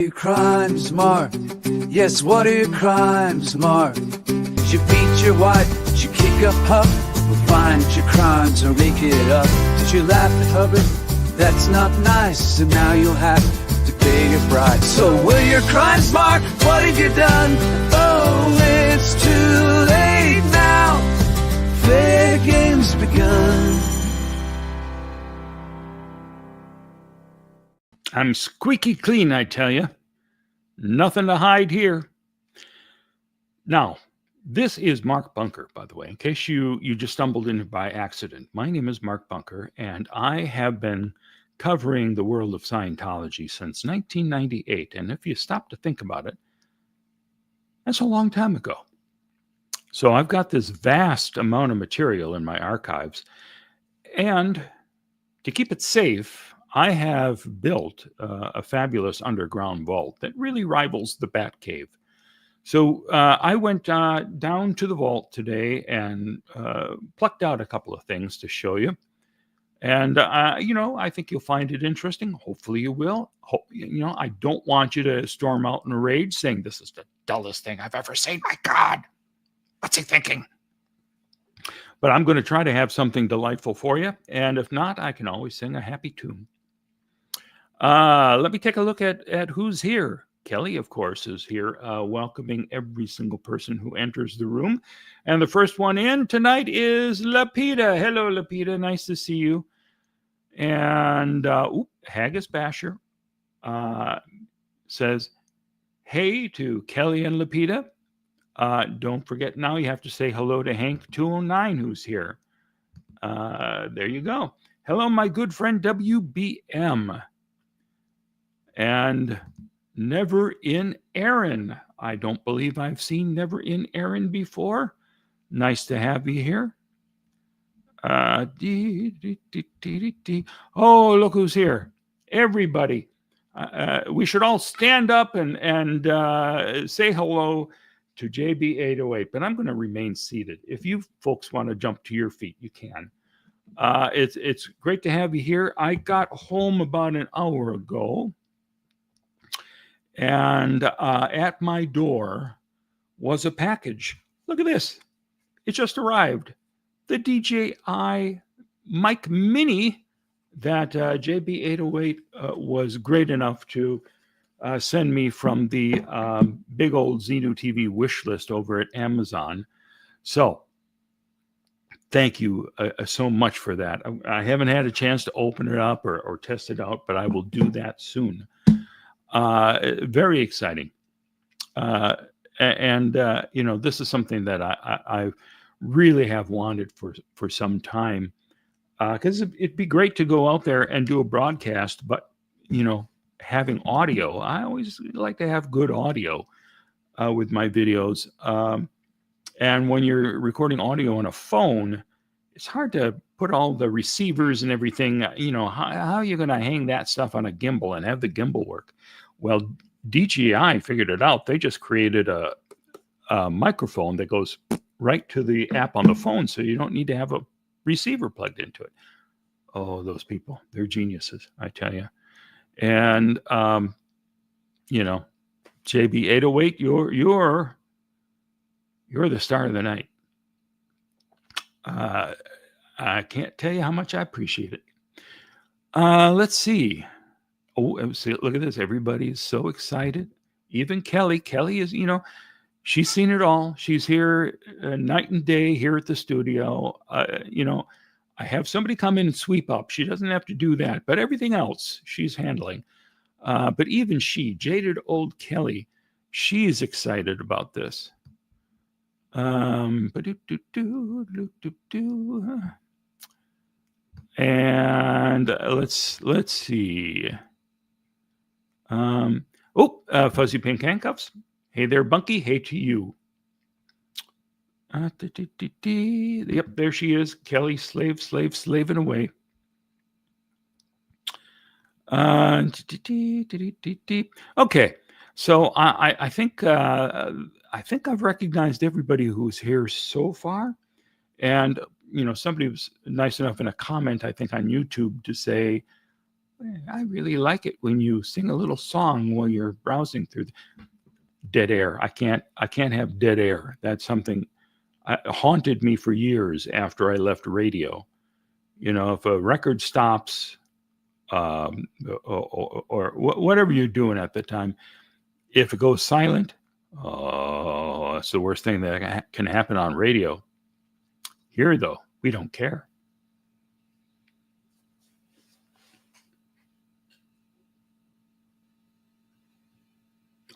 Your crimes, Mark? Yes, what are your crimes, Mark? Did you beat your wife? Did you kick a pup? We'll find your crimes or make it up. Did you laugh at Hubbard? That's not nice, and now you'll have to pay your bride. So what are your crimes, Mark? What have you done? Oh, it's too late now. Fair game's begun. I'm squeaky clean, I tell you. Nothing to hide here. Now, this is Mark Bunker, by the way, in case you just stumbled in by accident. My name is Mark Bunker, and I have been covering the world of Scientology since 1998. And if you stop to think about it, that's a long time ago. So I've got this vast amount of material in my archives. And to keep it safe, I have built a fabulous underground vault that really rivals the Bat Cave. So I went down to the vault today and plucked out a couple of things to show you. And, I think you'll find it interesting. Hopefully you will. I don't want you to storm out in a rage saying, this is the dullest thing I've ever seen. My God, what's he thinking? But I'm going to try to have something delightful for you. And if not, I can always sing a happy tune. Let me take a look at who's here. Kelly, of course, is here, welcoming every single person who enters the room. And the first one in tonight is Lapita. Hello, Lapita. Nice to see you. And Haggis Basher says, hey to Kelly and Lapita. Don't forget now you have to say hello to Hank 209 who's here. There you go. Hello, my good friend WBM. And Never in Aaron. I don't believe I've seen Never in Aaron before. Nice to have you here. Oh, look who's here. Everybody. We should all stand up and say hello to JB808, but I'm going to remain seated. If you folks want to jump to your feet, you can. It's great to have you here. I got home about an hour ago, and at my door was a package. Look at this. It just arrived. The DJI Mic Mini that JB808 was great enough to send me from the big old Xenu TV wish list over at Amazon. So thank you so much for that. I haven't had a chance to open it up or test it out, but I will do that soon. Very exciting. This is something that I really have wanted for some time, because it'd be great to go out there and do a broadcast, but, having audio, I always like to have good audio with my videos. And when you're recording audio on a phone, it's hard to put all the receivers and everything, how are you going to hang that stuff on a gimbal and have the gimbal work? Well, DJI figured it out. They just created a microphone that goes right to the app on the phone, so you don't need to have a receiver plugged into it. Oh, those people, they're geniuses, I tell you. And, JB808, you're the star of the night. I can't tell you how much I appreciate it. Let's see. Oh, look at this. Everybody's so excited. Even Kelly. Kelly is, she's seen it all. She's here night and day here at the studio. I have somebody come in and sweep up. She doesn't have to do that, but everything else she's handling. But even she, jaded old Kelly, she's excited about this. And let's see. Fuzzy Pink Handcuffs. Hey there, Bunky. Hey to you. Yep, there she is. Kelly, slaving away. Okay, so I think I've recognized everybody who's here so far, and somebody was nice enough in a comment, I think on YouTube, to say, I really like it when you sing a little song while you're browsing through dead air. I can't have dead air. That's something haunted me for years after I left radio. You know, if a record stops, or whatever you're doing at the time, if it goes silent, oh, it's the worst thing that can happen on radio. Here, though, we don't care.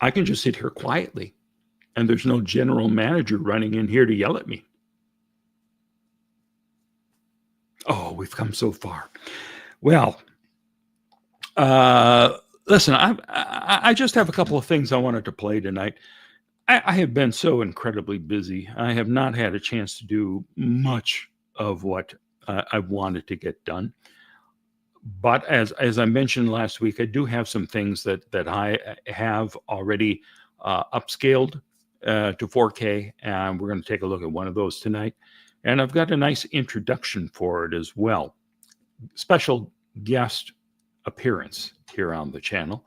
I can just sit here quietly, and there's no general manager running in here to yell at me. Oh, we've come so far. Well, listen, I just have a couple of things I wanted to play tonight. I have been so incredibly busy. I have not had a chance to do much of what I wanted to get done. But as I mentioned last week, I do have some things that I have already upscaled to 4K, and we're going to take a look at one of those tonight. And I've got a nice introduction for it as well. Special guest appearance here on the channel.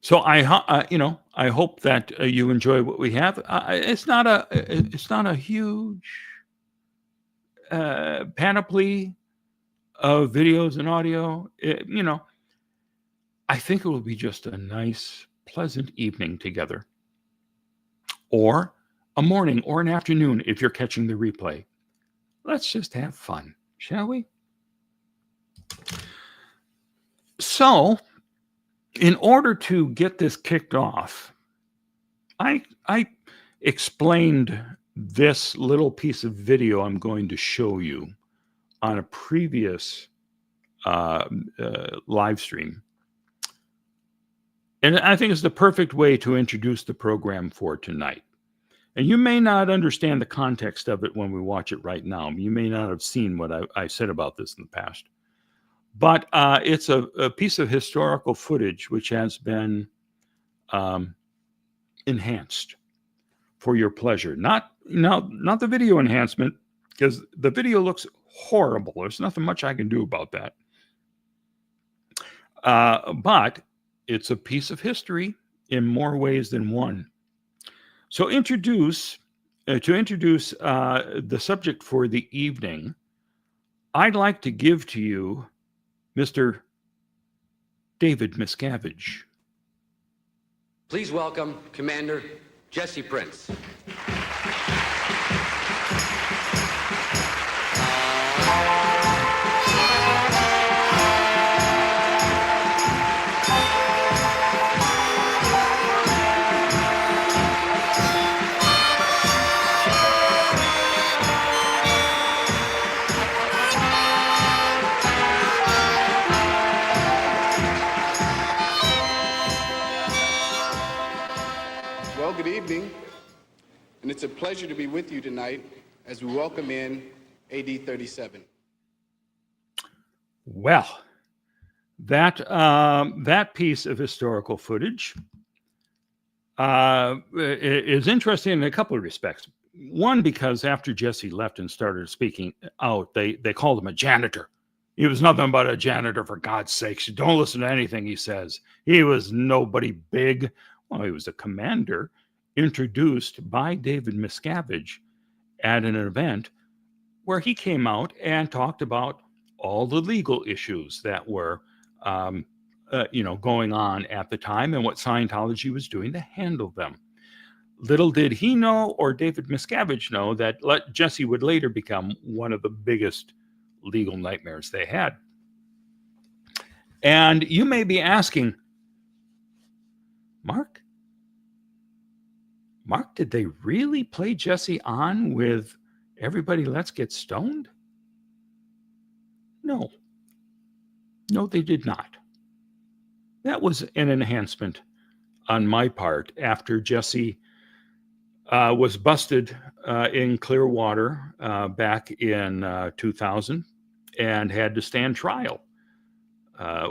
So I hope that you enjoy what we have. It's not a huge panoply of videos and audio. I think it will be just a nice, pleasant evening together, or a morning or an afternoon if you're catching the replay. Let's just have fun, shall we? So, in order to get this kicked off, I explained this little piece of video I'm going to show you on a previous live stream. And I think it's the perfect way to introduce the program for tonight. And you may not understand the context of it when we watch it right now. You may not have seen what I said about this in the past. But it's a piece of historical footage which has been enhanced for your pleasure. Not the video enhancement, because the video looks horrible. There's nothing much I can do about that. But it's a piece of history in more ways than one. So to introduce the subject for the evening, I'd like to give to you Mr. David Miscavige. Please welcome Commander Jesse Prince. Well, good evening, and it's a pleasure to be with you tonight as we welcome in AD 37. Well, that piece of historical footage is interesting in a couple of respects. One, because after Jesse left and started speaking out, they called him a janitor. He was nothing but a janitor, for God's sakes. Don't listen to anything he says. He was nobody big. Well, he was a commander introduced by David Miscavige at an event where he came out and talked about all the legal issues that were, going on at the time and what Scientology was doing to handle them. Little did he know, or David Miscavige know, that Jesse would later become one of the biggest legal nightmares they had. And you may be asking, Mark, did they really play Jesse on with Everybody Let's Get Stoned? No, they did not. That was an enhancement on my part after Jesse was busted in Clearwater back in 2000 and had to stand trial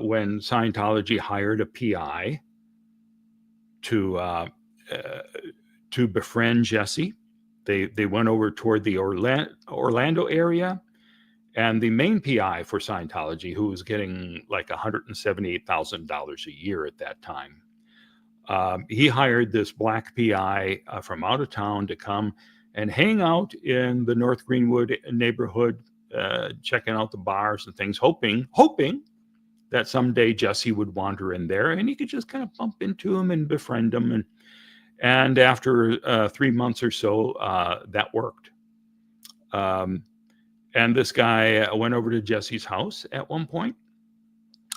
when Scientology hired a PI to befriend Jesse. They went over toward the Orlando area And the main PI for Scientology, who was getting like $178,000 a year at that time, he hired this black PI from out of town to come and hang out in the North Greenwood neighborhood, checking out the bars and things, hoping that someday Jesse would wander in there and he could just kind of bump into him and befriend him. And after 3 months or so, that worked. And this guy went over to Jesse's house at one point,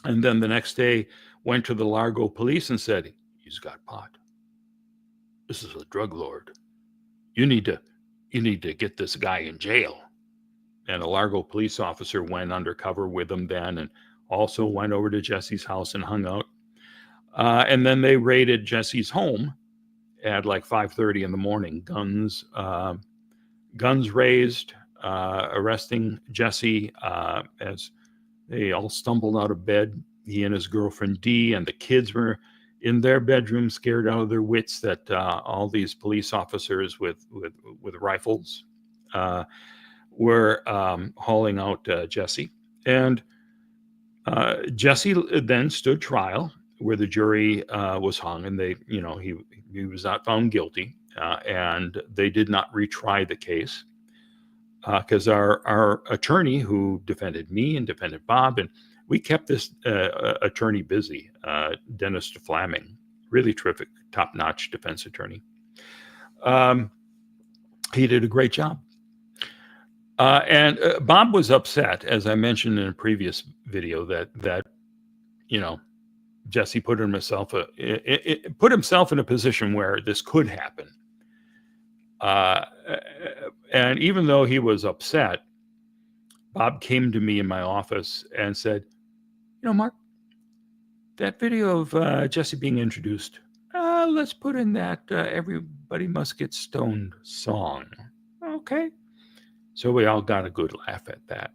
and then the next day went to the Largo police and said, "He's got pot. This is a drug lord. You need to get this guy in jail." And a Largo police officer went undercover with him then, and also went over to Jesse's house and hung out. And then they raided Jesse's home at like 5:30 in the morning. Guns raised, arresting Jesse as they all stumbled out of bed. He and his girlfriend Dee, and the kids were in their bedroom, scared out of their wits that all these police officers with rifles were hauling out Jesse. And Jesse then stood trial, where the jury was hung, and he was not found guilty, and they did not retry the case because our attorney, who defended me and defended Bob, and we kept this attorney busy, Dennis Flaming, really terrific, top-notch defense attorney. He did a great job. And Bob was upset, as I mentioned in a previous video, that Jesse put himself in a position where this could happen. And even though he was upset, Bob came to me in my office and said, "Mark, that video of Jesse being introduced, let's put in that Everybody Must Get Stoned song." Okay. So we all got a good laugh at that.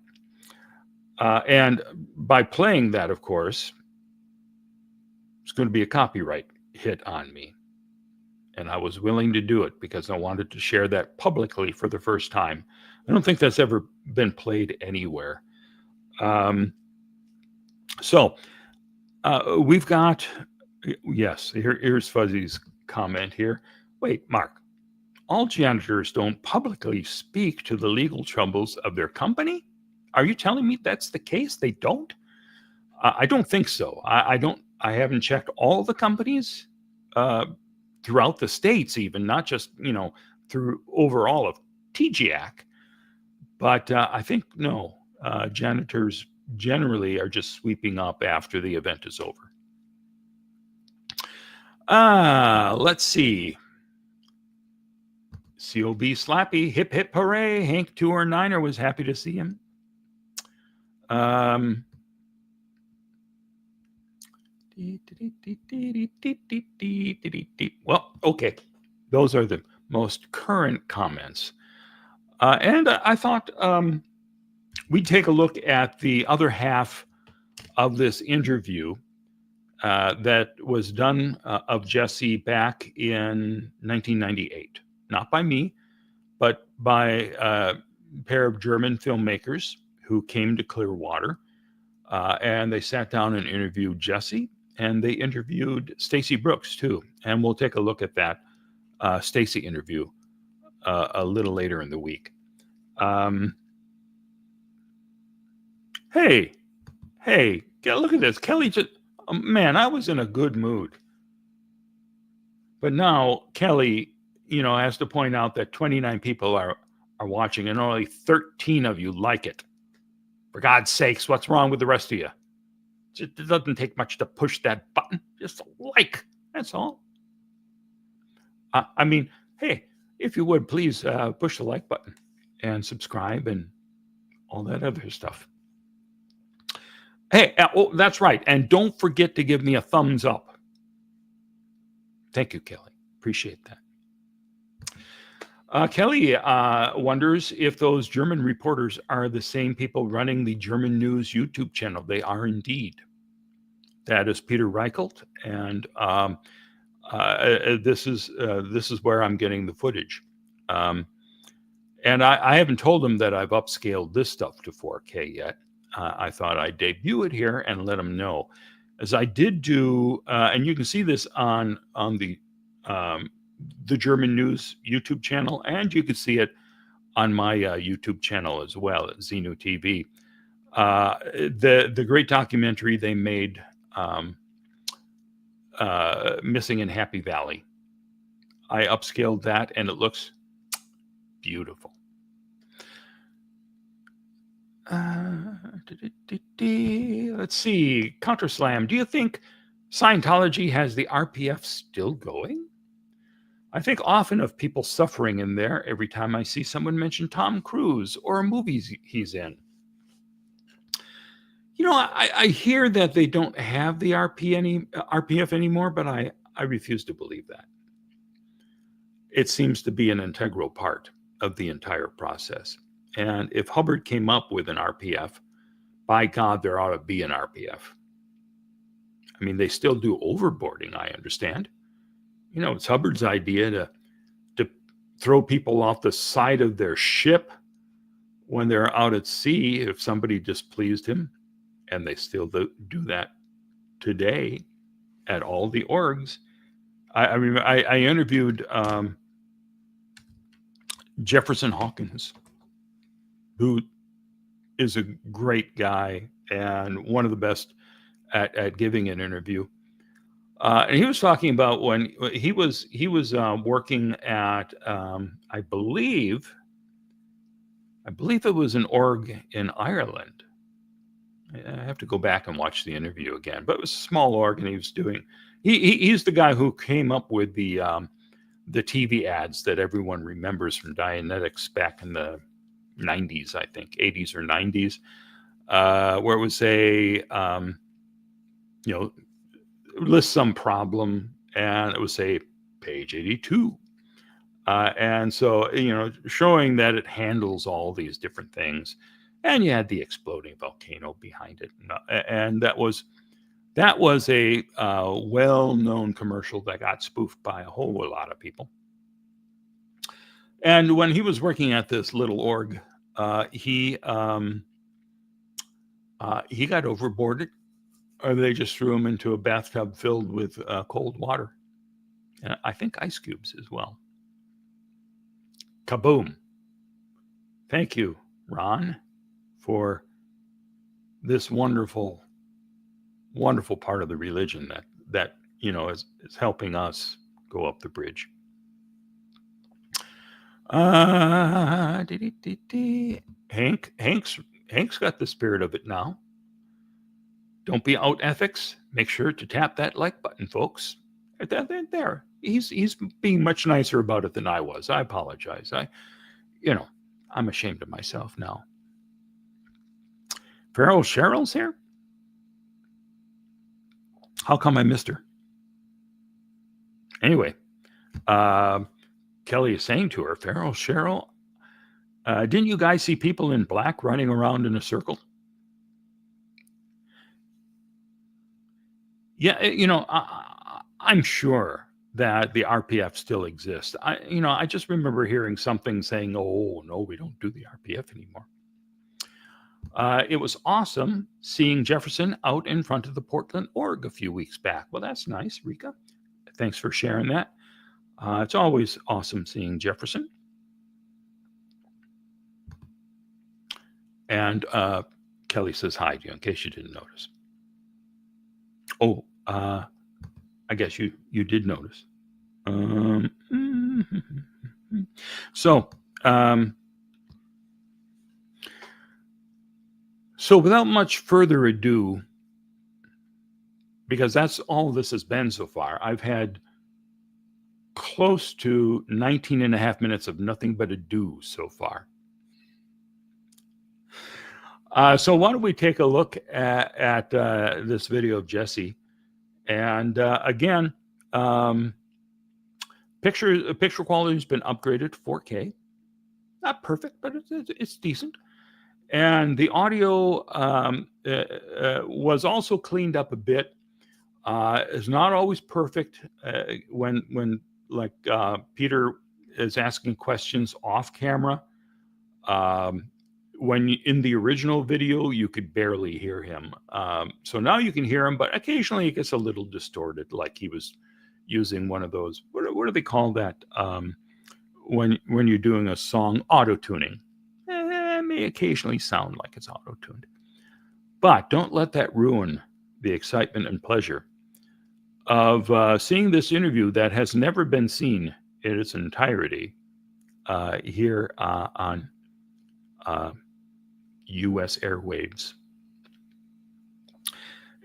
And by playing that, of course, it's going to be a copyright hit on me. And I was willing to do it because I wanted to share that publicly for the first time. I don't think that's ever been played anywhere. So we've got, yes, here's Fuzzy's comment here. Wait, Mark, all janitors don't publicly speak to the legal troubles of their company? Are you telling me that's the case? They don't? I don't think so. I haven't checked all the companies throughout the states, even not just through overall of TGAC, but I think no. Janitors generally are just sweeping up after the event is over. Let's see. COB Slappy, hip hip hooray. Hank 209er was happy to see him. Well, okay. Those are the most current comments. And I thought we'd take a look at the other half of this interview that was done of Jesse back in 1998. Not by me, but by a pair of German filmmakers who came to Clearwater. And they sat down and interviewed Jesse, and they interviewed Stacy Brooks too. And we'll take a look at that Stacy interview a little later in the week. Hey, look at this. Kelly just, man, I was in a good mood. But now Kelly, has to point out that 29 people are watching and only 13 of you like it. For God's sakes, what's wrong with the rest of you? It doesn't take much to push that button. Just like, that's all. I mean, hey, if you would, please push the like button and subscribe and all that other stuff. Hey, that's right. And don't forget to give me a thumbs up. Thank you, Kelly. Appreciate that. Kelly wonders if those German reporters are the same people running the German News YouTube channel. They are indeed. That is Peter Reichelt, and this is where I'm getting the footage. And I haven't told them that I've upscaled this stuff to 4K yet. I thought I'd debut it here and let them know. As I did do, and you can see this on the German News YouTube channel, and you can see it on my YouTube channel as well at Xenu TV. The great documentary they made, Missing in Happy Valley. I upscaled that, and it looks beautiful. Let's see. Counterslam. Do you think Scientology has the RPF still going? I think often of people suffering in there every time I see someone mention Tom Cruise or a movie he's in. You know, I hear that they don't have the RPF anymore, but I refuse to believe that. It seems to be an integral part of the entire process. And if Hubbard came up with an RPF, by God, there ought to be an RPF. I mean, they still do overboarding, I understand. You know, it's Hubbard's idea to throw people off the side of their ship when they're out at sea if somebody displeased him. And they still do that today at all the orgs. I remember I interviewed Jefferson Hawkins, who is a great guy and one of the best at giving an interview. And he was talking about when he was working at I believe it was an org in Ireland. I have to go back and watch the interview again, but it was a small org, and he was doing. He's the guy who came up with the TV ads that everyone remembers from Dianetics back in the 90s, I think, 80s or 90s, where it would say, list some problem, and it would say page 82. And so, showing that it handles all these different things. And you had the exploding volcano behind it. And that was a well-known commercial that got spoofed by a whole lot of people. And when he was working at this little org, he got overboarded, or they just threw him into a bathtub filled with cold water. And I think ice cubes as well. Kaboom. Thank you, Ron, for this wonderful, wonderful part of the religion that is helping us go up the bridge. Hank's got the spirit of it now. Don't be out ethics. Make sure to tap that like button, folks. There. He's being much nicer about it than I was. I apologize. I'm ashamed of myself now. Farrell Cheryl's here? How come I missed her? Anyway, Kelly is saying to her, Farrell Cheryl, didn't you guys see people in black running around in a circle? Yeah, I'm sure that the RPF still exists. I just remember hearing something saying, oh, no, we don't do the RPF anymore. It was awesome seeing Jefferson out in front of the Portland org a few weeks back. Well, that's nice, Rika. Thanks for sharing that. It's always awesome seeing Jefferson. And Kelly says hi to you, in case you didn't notice. Oh, I guess you did notice. So without much further ado, because that's all this has been so far, I've had close to 19 and a half minutes of nothing but ado so far. So why don't we take a look at this video of Jesse? And again, picture quality has been upgraded to 4K. Not perfect, but it's decent. And the audio was also cleaned up a bit. It's not always perfect when Peter is asking questions off camera. In the original video, you could barely hear him. So now you can hear him, but occasionally it gets a little distorted, like he was using one of those. What do they call that? When you're doing a song, auto tuning. It may occasionally sound like it's auto tuned, but don't let that ruin the excitement and pleasure of seeing this interview that has never been seen in its entirety here on U.S. airwaves.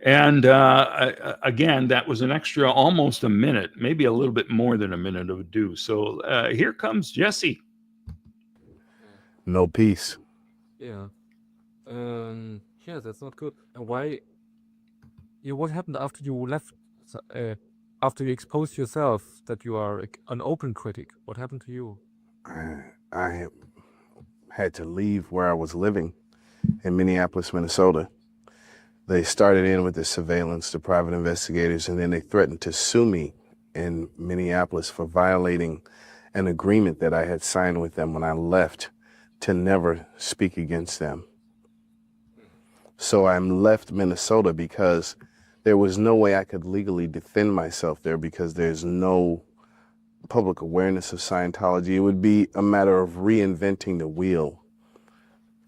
And again, that was an extra almost a minute, maybe a little bit more than a minute of ado. So here comes Jesse. No peace. Yeah. Yeah, that's not good. And why? Yeah, what happened after you left? After you exposed yourself that you are an open critic, what happened to you? I had to leave where I was living in Minneapolis, Minnesota. They started in with the surveillance, the private investigators, and then they threatened to sue me in Minneapolis for violating an agreement that I had signed with them when I left to never speak against them. So I left Minnesota because there was no way I could legally defend myself there because there's no public awareness of Scientology. It would be a matter of reinventing the wheel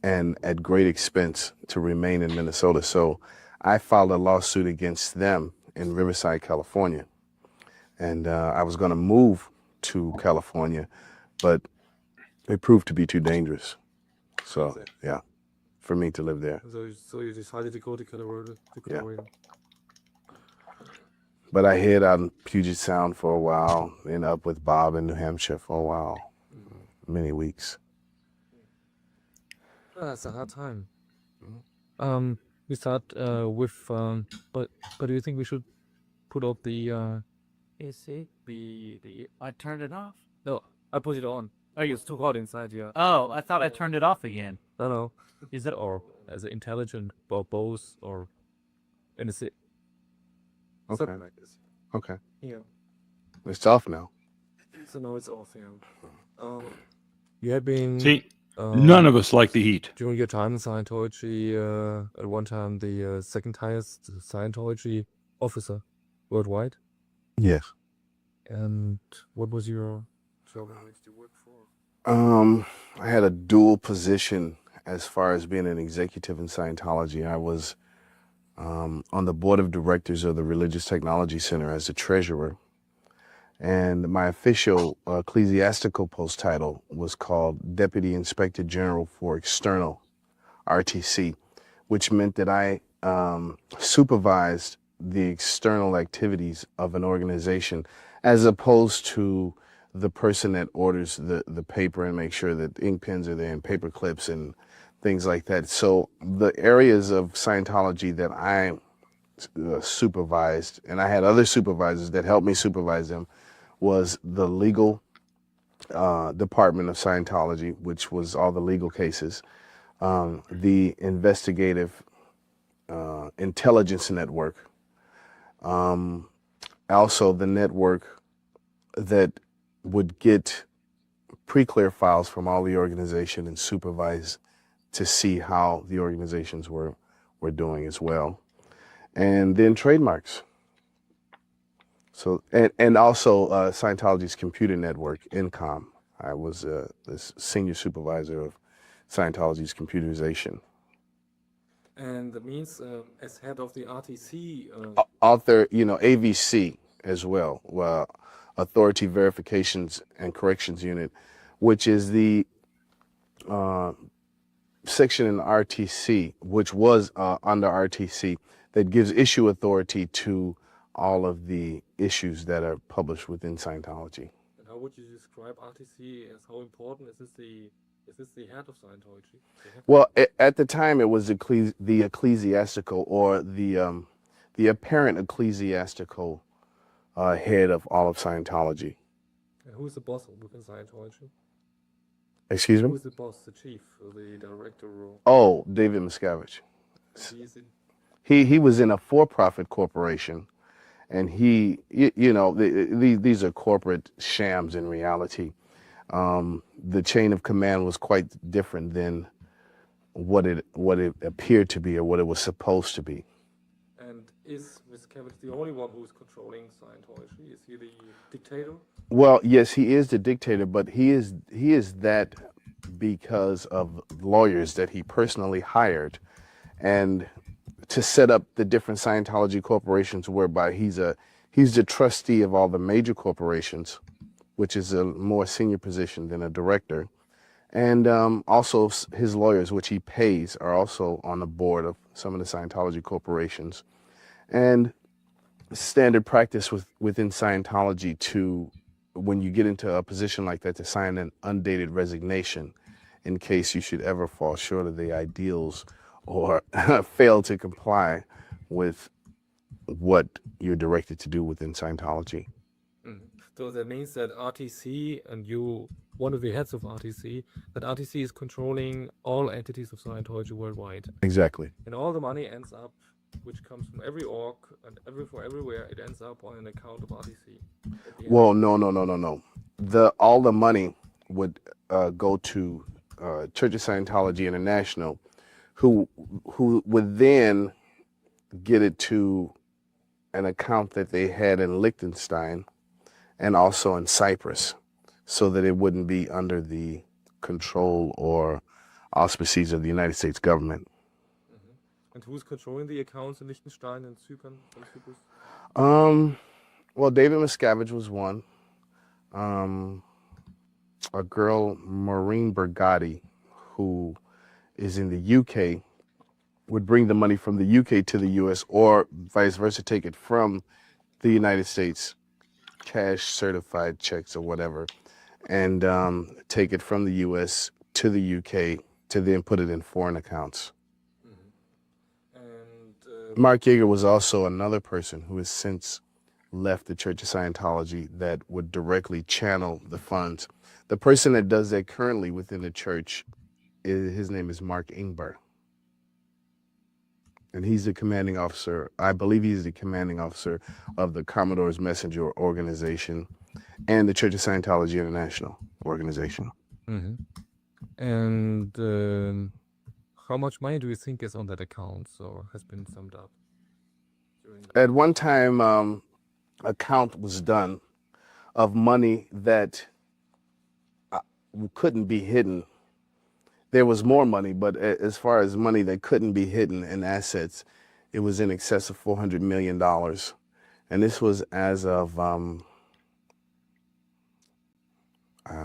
and at great expense to remain in Minnesota. So I filed a lawsuit against them in Riverside, California. And I was going to move to California, but it proved to be too dangerous. So, yeah, for me to live there. So you decided to go to Colorado? But I hid out in Puget Sound for a while, and up with Bob in New Hampshire for a while, many weeks. That's a hard time. We start with, but do you think we should put up the AC? I turned it off. No, I put it on. Oh, it's too hot inside here. Oh, I thought I turned it off again. No. Is that or as intelligent or both or in a Okay. something like this? Okay. Yeah. It's off now. So now it's off. Yeah. You have been. See, none of us like the heat. During your time in Scientology, at one time the second highest Scientology officer worldwide. Yes. And what was your job and which you worked for? I had a dual position as far as being an executive in Scientology. I was on the board of directors of the Religious Technology Center as the treasurer. And my official ecclesiastical post title was called Deputy Inspector General for External, RTC, which meant that I supervised the external activities of an organization as opposed to the person that orders the paper and make sure that ink pens are there and paper clips and things like that. So the areas of Scientology that I supervised, and I had other supervisors that helped me supervise them, was the legal department of Scientology, which was all the legal cases, the investigative intelligence network, also the network that would get pre-clear files from all the organization and supervise to see how the organizations were doing as well. And then trademarks. So, and also Scientology's computer network, INCOM. I was the senior supervisor of Scientology's computerization. And that means as head of the RTC. Author, AVC as well, Authority Verifications and Corrections Unit, which is the section in RTC, which was under RTC, that gives issue authority to all of the issues that are published within Scientology. And how would you describe RTC as how important is this the head of Scientology? Well, at the time it was the ecclesiastical or the apparent ecclesiastical head of all of Scientology. And who is the boss within Scientology? Excuse me? Who is the boss, the chief, or the director? Oh, David Miscavige. He was in a for-profit corporation, and these are corporate shams in reality. The chain of command was quite different than what it appeared to be or what it was supposed to be. And is Miscavige the only one who's controlling Scientology? Is he the dictator? Well, yes, he is the dictator, but he is that because of lawyers that he personally hired, and to set up the different Scientology corporations, whereby he's the trustee of all the major corporations, which is a more senior position than a director. And also his lawyers, which he pays, are also on the board of some of the Scientology corporations. And standard practice within Scientology to, when you get into a position like that, to sign an undated resignation in case you should ever fall short of the ideals or fail to comply with what you're directed to do within Scientology. So that means that RTC, and you, one of the heads of RTC, that RTC is controlling all entities of Scientology worldwide. Exactly. And all the money ends up, which comes from every org and everywhere, it ends up on an account of RTC. Well, no. All the money would go to Church of Scientology International, who would then get it to an account that they had in Liechtenstein and also in Cyprus, so that it wouldn't be under the control or auspices of the United States government. And who's controlling the accounts in Liechtenstein and Cyprus? Well, David Miscavige was one. A girl, Maureen Bergatti, who is in the UK, would bring the money from the UK to the US, or vice versa, take it from the United States, cash certified checks or whatever, and take it from the US to the UK to then put it in foreign accounts. And Mark Yeager was also another person who has since left the Church of Scientology that would directly channel the funds. The person that does that currently within the church, his name is Mark Ingber. And he's the commanding officer, I believe he's the commanding officer of the Commodore's Messenger organization and the Church of Scientology International organization. And how much money do you think is on that account, or has been summed up? At one time, a count was done of money that couldn't be hidden. There was more money, but as far as money that couldn't be hidden in assets, it was in excess of $400 million. And this was as of, I'd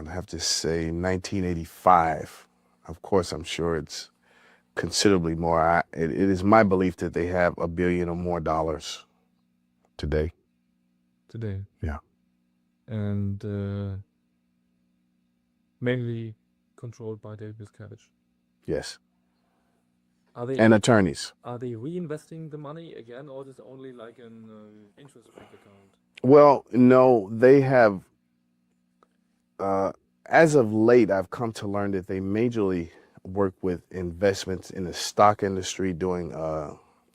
have to say 1985. Of course, I'm sure it's considerably more. It is my belief that they have $1 billion or more dollars today. Yeah. And mainly controlled by David Miscavige. Yes. And attorneys. Are they reinvesting the money again, or is it only like an interest rate account? Well, no, they have, as of late, I've come to learn that they majorly work with investments in the stock industry, doing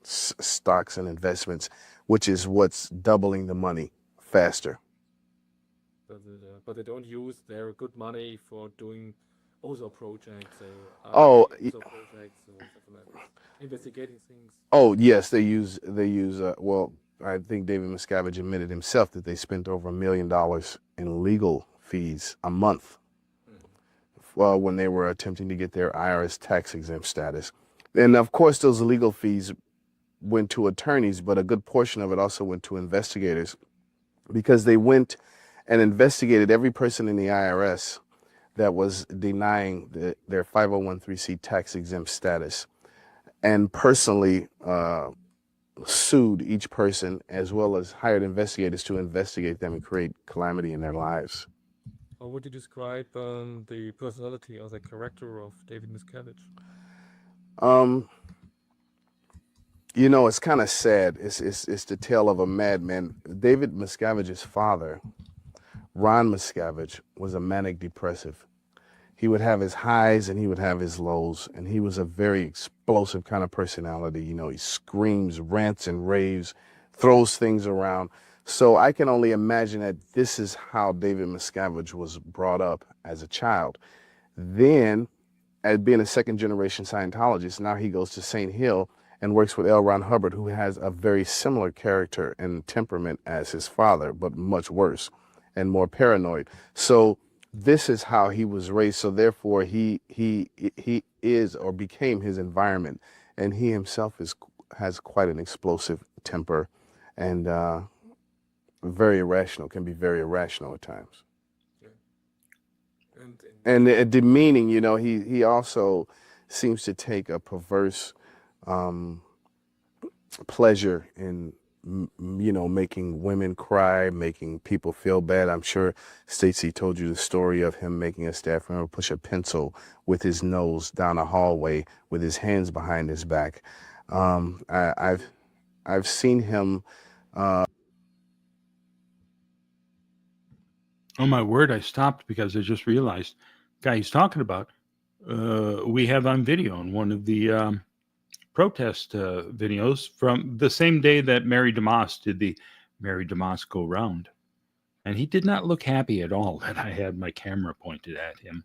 stocks and investments, which is what's doubling the money faster. But they don't use their good money for doing other projects, projects or something like that. Investigating things. Oh, yes, they use, well, I think David Miscavige admitted himself that they spent over $1 million in legal fees a month when they were attempting to get their IRS tax exempt status. And of course, those legal fees went to attorneys, but a good portion of it also went to investigators, because they went and investigated every person in the IRS that was denying their 501(c)(3) tax exempt status, and personally sued each person, as well as hired investigators to investigate them and create calamity in their lives. How would you describe the personality or the character of David Miscavige? You know, it's kind of sad. It's the tale of a madman. David Miscavige's father, Ron Miscavige, was a manic depressive. He would have his highs and he would have his lows, and he was a very explosive kind of personality. You know, he screams, rants and raves, throws things around. So I can only imagine that this is how David Miscavige was brought up as a child. Then, as being a second generation Scientologist, now he goes to St. Hill and works with L. Ron Hubbard, who has a very similar character and temperament as his father, but much worse and more paranoid. So this is how he was raised. So therefore, he is or became his environment, and he himself has quite an explosive temper, and very irrational. Can be very irrational at times. And demeaning, you know, he also seems to take a perverse pleasure in, you know, making women cry, making people feel bad. I'm sure Stacey told you the story of him making a staff member push a pencil with his nose down a hallway with his hands behind his back. I've seen him. Oh my word! I stopped because I just realized, guy he's talking about, we have on video in one of the protest videos from the same day that Mary DeMoss did the Mary DeMoss Go Round. And he did not look happy at all that I had my camera pointed at him.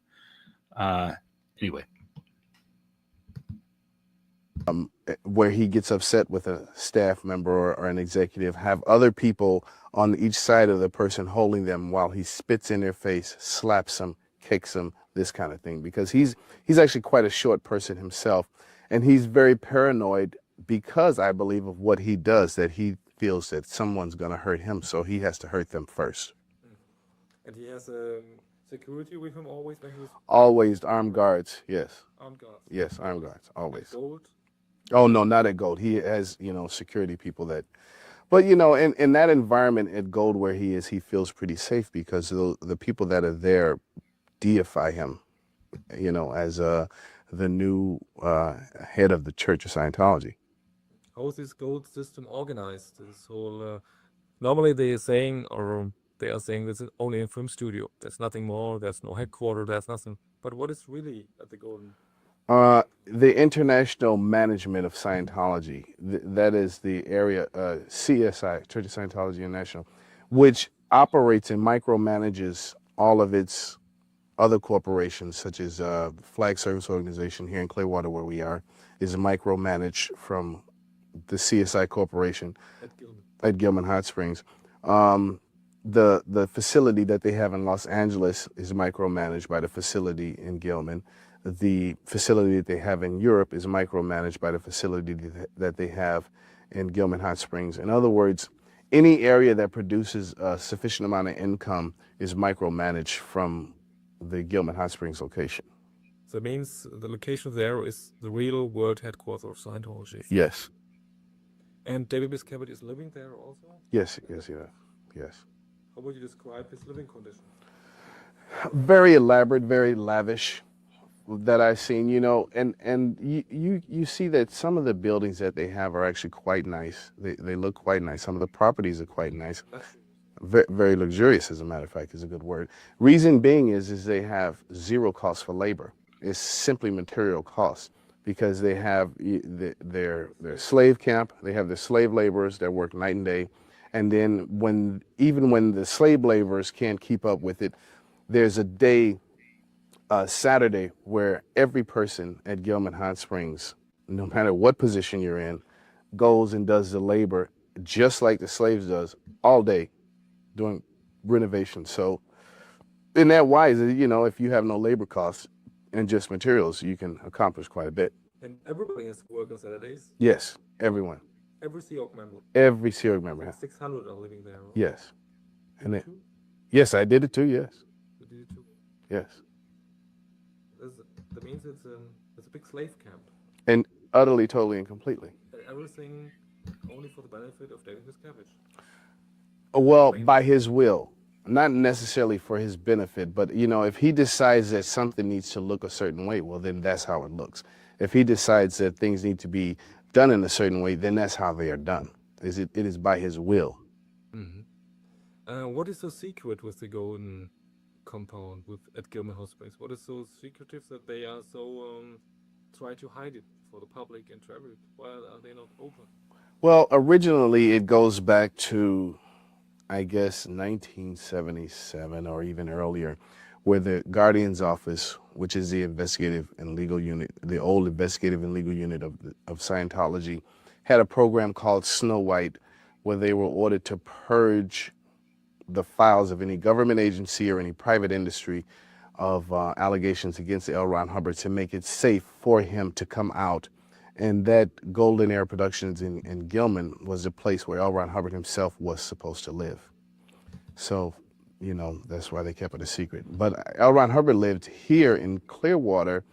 Anyway. Where he gets upset with a staff member or an executive, have other people on each side of the person holding them while he spits in their face, slaps them, kicks them, this kind of thing. Because he's actually quite a short person himself. And he's very paranoid because, I believe, of what he does, that he feels that someone's going to hurt him, so he has to hurt them first. And he has security with him always when he was... Always armed guards, yes. Armed guards? Yes, armed guards, always. Gold? Oh, no, not at Gold. He has, you know, security people that... But, you know, in that environment at Gold where he is, he feels pretty safe because the people that are there deify him, you know, as the new head of the Church of Scientology. How is this Gold system organized? This whole... normally they are saying this is only a film studio. There's nothing more. There's no headquarters. There's nothing. But what is really at the Golden? The International Management of Scientology, that is the area, CSI, Church of Scientology International, which operates and micromanages all of its other corporations, such as Flag Service Organization here in Clearwater, where we are, is micromanaged from the CSI Corporation at Gilman Hot Springs. The facility that they have in Los Angeles is micromanaged by the facility in Gilman. The facility that they have in Europe is micromanaged by the facility that they have in Gilman Hot Springs. In other words, any area that produces a sufficient amount of income is micromanaged from the Gilman Hot Springs location. So it means the location there is the real world headquarters of Scientology. Yes. And David Miscavige is living there also? Yes. How would you describe his living conditions? Very elaborate, very lavish that I've seen, you know, and you see that some of the buildings that they have are actually quite nice. They look quite nice. Some of the properties are quite nice. Very, very luxurious, as a matter of fact, is a good word. Reason being is they have zero cost for labor. It's simply material costs because they have their slave camp. They have their slave laborers that work night and day. And then even when the slave laborers can't keep up with it, there's a day, Saturday, where every person at Gilman Hot Springs, no matter what position you're in, goes and does the labor just like the slaves does all day doing renovation. So in that wise, you know, if you have no labor costs and just materials, you can accomplish quite a bit. And everybody has to work on Saturdays? Yes, everyone. Every Sea Org member? Every Sea Org member. 600 are living there. Right? Yes. And yes, I did it too, yes. You did it too? Yes. That means it's a big slave camp. And utterly, totally, and completely. And everything only for the benefit of David Miscavige. Well, by his will. Not necessarily for his benefit, but, you know, if he decides that something needs to look a certain way, well, then that's how it looks. If he decides that things need to be done in a certain way, then that's how they are done. It is by his will. Mm-hmm. What is so secret with the Golden compound at Gilman Hot Springs? What is so secretive that they are so try to hide it for the public and to everyone? Why are they not open? Well, originally it goes back to I guess, 1977 or even earlier, where the Guardian's Office, which is the investigative and legal unit, the old investigative and legal unit of Scientology, had a program called Snow White, where they were ordered to purge the files of any government agency or any private industry of allegations against L. Ron Hubbard to make it safe for him to come out. And that Golden Era Productions in Gilman was the place where L. Ron Hubbard himself was supposed to live. So, you know, that's why they kept it a secret. But L. Ron Hubbard lived here in Clearwater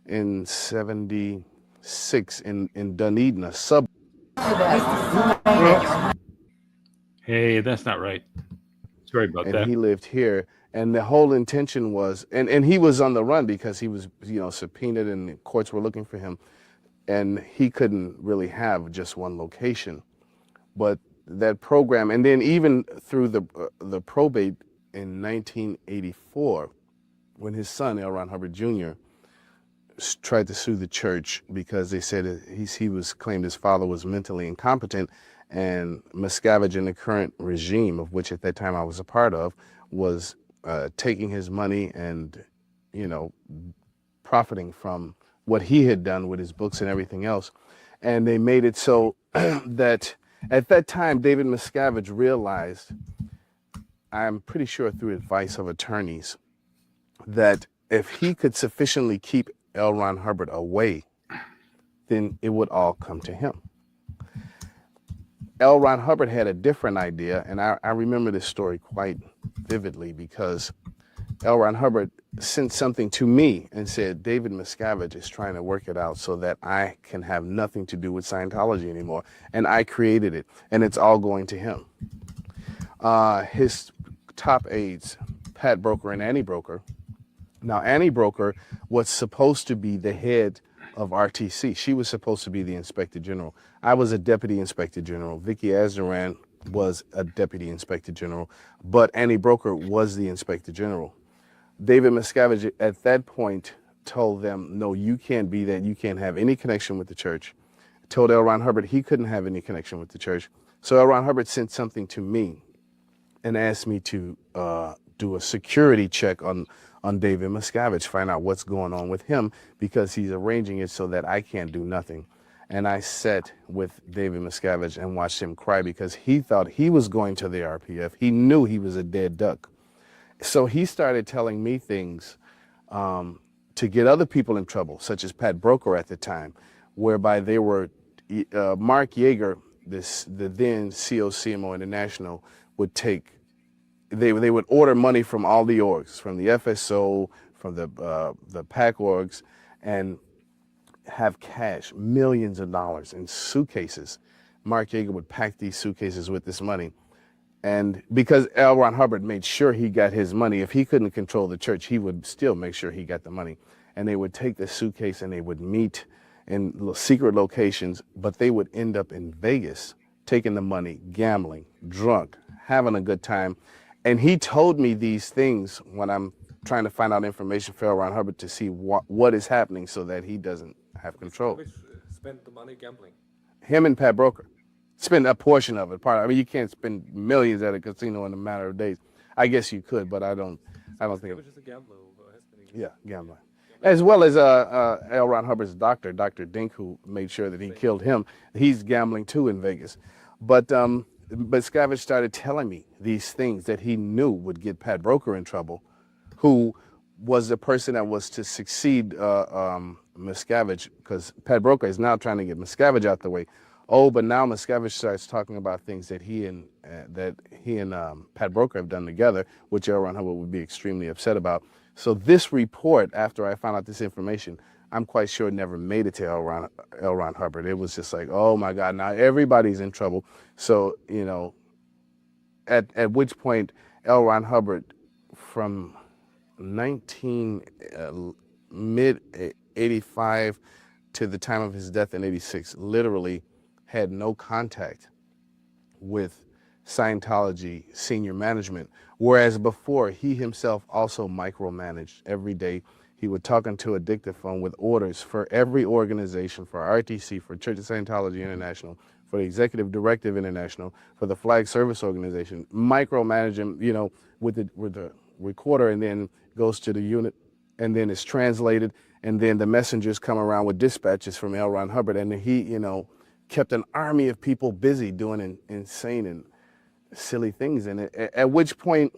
in 76 in Dunedin, a suburb. Hey, that's not right. Sorry about And that. he lived here. And the whole intention was, and he was on the run because he was, you know, subpoenaed and the courts were looking for him. And he couldn't really have just one location. But that program, and then even through the probate in 1984, when his son, L. Ron Hubbard Jr., tried to sue the church because they said he was claimed his father was mentally incompetent, and Miscavige and the current regime, of which at that time I was a part of, was taking his money and, you know, profiting from what he had done with his books and everything else. And they made it so that at that time, David Miscavige realized, I'm pretty sure through advice of attorneys, that if he could sufficiently keep L. Ron Hubbard away, then it would all come to him. L. Ron Hubbard had a different idea, and I remember this story quite vividly because L. Ron Hubbard sent something to me and said, David Miscavige is trying to work it out so that I can have nothing to do with Scientology anymore. And I created it, and it's all going to him. His top aides, Pat Broker and Annie Broker. Now, Annie Broker was supposed to be the head of RTC. She was supposed to be the Inspector General. I was a Deputy Inspector General. Vicky Azaran was a Deputy Inspector General, but Annie Broker was the Inspector General. David Miscavige at that point told them, no, you can't be that. You can't have any connection with the church. Told L. Ron Hubbard he couldn't have any connection with the church. So L. Ron Hubbard sent something to me and asked me to do a security check on David Miscavige, find out what's going on with him because he's arranging it so that I can't do nothing. And I sat with David Miscavige and watched him cry because he thought he was going to the RPF. He knew he was a dead duck. So he started telling me things to get other people in trouble, such as Pat Broker at the time, whereby they were, Mark Yeager, the then COCMO International, would take, they would order money from all the orgs, from the FSO, from the PAC orgs, and have cash, millions of dollars in suitcases. Mark Yeager would pack these suitcases with this money. And because L. Ron Hubbard made sure he got his money, if he couldn't control the church, he would still make sure he got the money. And they would take the suitcase and they would meet in secret locations, but they would end up in Vegas, taking the money, gambling, drunk, having a good time. And he told me these things when I'm trying to find out information for L. Ron Hubbard to see what is happening so that he doesn't have control. Which spent the money gambling? Him and Pat Broker. Spend a portion of it. I mean, you can't spend millions at a casino in a matter of days. I guess you could, but I don't think. Which is a gambler who has been Yeah, gambling. As well as L. Ron Hubbard's doctor, Dr. Dink, who made sure that he killed him. He's gambling too in Vegas. But Scavenge started telling me these things that he knew would get Pat Broker in trouble, who was the person that was to succeed Miscavige, because Pat Broker is now trying to get Miscavige out the way. Oh, but now Miscavige starts talking about things that he and Pat Broker have done together, which L. Ron Hubbard would be extremely upset about. So this report, after I found out this information, I'm quite sure never made it to L. Ron Hubbard. It was just like, oh my God, now everybody's in trouble. So, you know, at which point L. Ron Hubbard, from mid 85 to the time of his death in 86, literally had no contact with Scientology senior management, whereas before he himself also micromanaged every day. He would talk into a dictaphone with orders for every organization, for RTC, for Church of Scientology International, for the Executive Directive International, for the Flag Service Organization, micromanaging, you know, with the recorder, and then goes to the unit, and then it's translated, and then the messengers come around with dispatches from L. Ron Hubbard, and he, you know, kept an army of people busy doing insane and silly things. And at which point,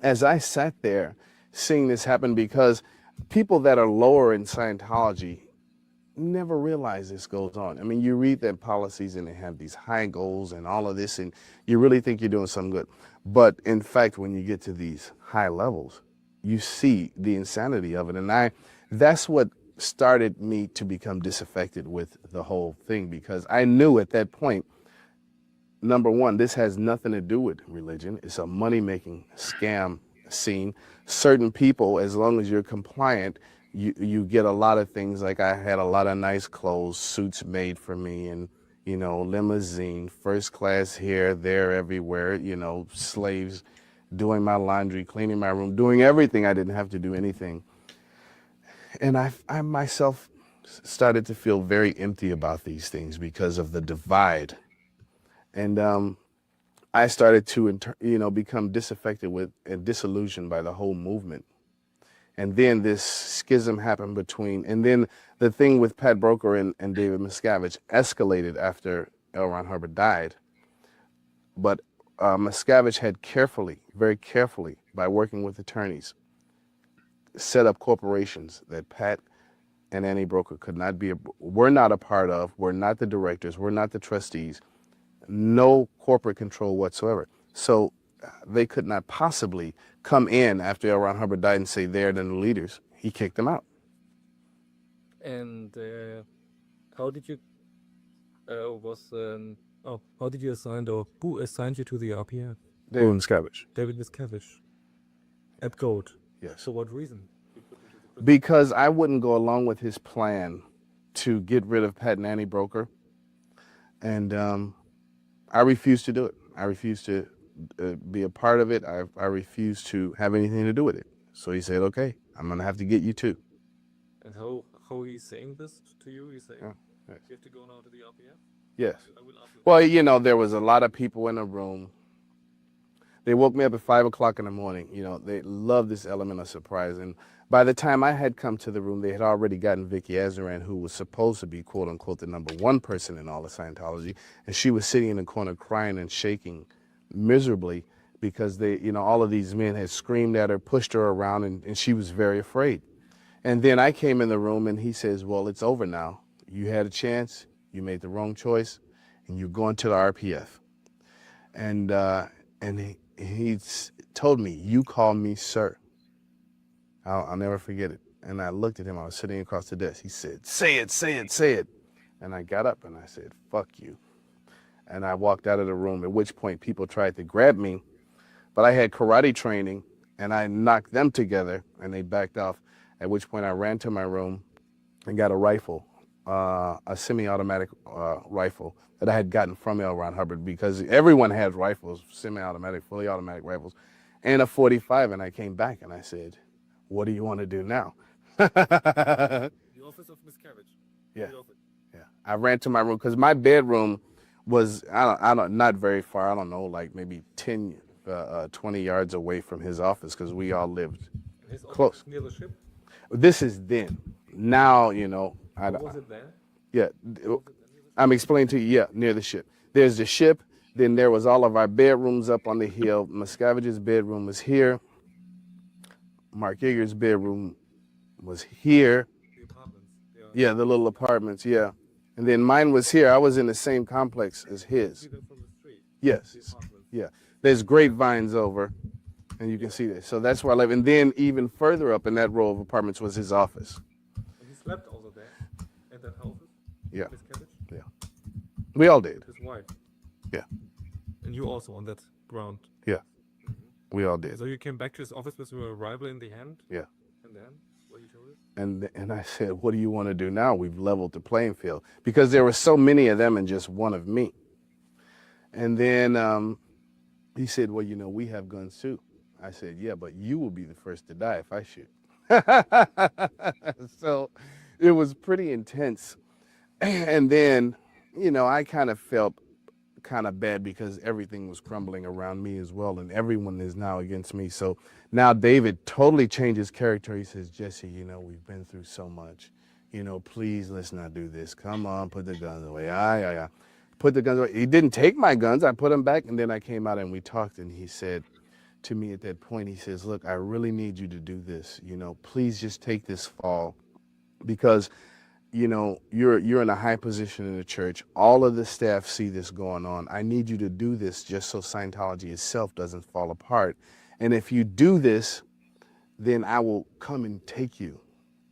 as I sat there seeing this happen, because people that are lower in Scientology never realize this goes on. I mean, you read their policies and they have these high goals and all of this, and you really think you're doing something good. But in fact, when you get to these high levels, you see the insanity of it. And that's what started me to become disaffected with the whole thing, because I knew at that point, number one, this has nothing to do with religion. It's a money-making scam scene. Certain people, as long as you're compliant, you get a lot of things. Like I had a lot of nice clothes, suits made for me, and, you know, limousine, first class here, there, everywhere, you know, slaves doing my laundry, cleaning my room, doing everything. I didn't have to do anything. And I myself started to feel very empty about these things because of the divide. And I started to, you know, become disaffected with and disillusioned by the whole movement. And then this schism happened between, and then the thing with Pat Broker and David Miscavige escalated after L. Ron Hubbard died. But Miscavige had carefully, very carefully, by working with attorneys, set up corporations that Pat and Annie Broker could not be, were not a part of, were not the directors, were not the trustees, no corporate control whatsoever. So they could not possibly come in after L. Ron Hubbard died and say they're the leaders. He kicked them out. And how did you how did you assign, or who assigned you to the RPF? David Miscavige. David Miscavige. At Gold. Yes. For what reason? Because I wouldn't go along with his plan to get rid of Pat and Annie Broker. And I refused to do it. I refused to be a part of it. I refused to have anything to do with it. So he said, okay, I'm going to have to get you too. And how he's saying this to you? He's saying, yes. You have to go now to the RPF? Yes. I will ask you. Well, you know, there was a lot of people in the room. They woke me up at 5 o'clock in the morning. You know, they love this element of surprise. And by the time I had come to the room, they had already gotten Vicky Azaran, who was supposed to be, quote unquote, the #1 person in all of Scientology. And she was sitting in the corner crying and shaking miserably because they, you know, all of these men had screamed at her, pushed her around, and she was very afraid. And then I came in the room and he says, well, it's over now. You had a chance, you made the wrong choice, and you're going to the RPF. And he told me, you call me sir. I'll never forget it. And I looked at him, I was sitting across the desk. He said, say it, say it, say it. And I got up and I said, fuck you. And I walked out of the room, at which point people tried to grab me, but I had karate training and I knocked them together and they backed off, at which point I ran to my room and got a rifle, a semi-automatic rifle that I had gotten from L. Ron Hubbard, because everyone had rifles, semi-automatic, fully automatic rifles, and a .45. And I came back and I said, what do you want to do now? The office of Miscavige. Yeah. Yeah. I ran to my room because my bedroom was, not very far. I don't know, like maybe 10, 20 yards away from his office, because we all lived close. Near the ship? This is then. Now, you know. Was it there? Yeah. I'm explaining to you, yeah, near the ship. There's the ship. Then there was all of our bedrooms up on the hill. Miscavige's bedroom was here. Mark Yeager's bedroom was here. The apartments. Yeah, the little apartments, yeah. And then mine was here. I was in the same complex as his. See them from the street? Yes. The apartments. Yeah. There's grapevines over, and you can see this. So that's where I live. And then even further up in that row of apartments was his office. And he slept also there? At that house? Yeah. Miscavige? Yeah. We all did. His wife? Yeah. And you also on that ground? Yeah. We all did. So you came back to his office with your rifle in the hand? Yeah. And then, what you told it? And I said, what do you want to do now? We've leveled the playing field. Because there were so many of them and just one of me. And then he said, well, you know, we have guns too. I said, yeah, but you will be the first to die if I shoot. So it was pretty intense. And then I kind of felt kind of bad because everything was crumbling around me as well, and everyone is now against me. So now David totally changed his character. He says, Jesse, we've been through so much. Please let's not do this. Come on, put the guns away. I put the guns away. He didn't take my guns. I put them back, and then I came out and we talked, and he said to me at that point, he says, look, I really need you to do this. Please just take this fall, because you're in a high position in the church. All of the staff see this going on. I need you to do this just so Scientology itself doesn't fall apart. And if you do this, then I will come and take you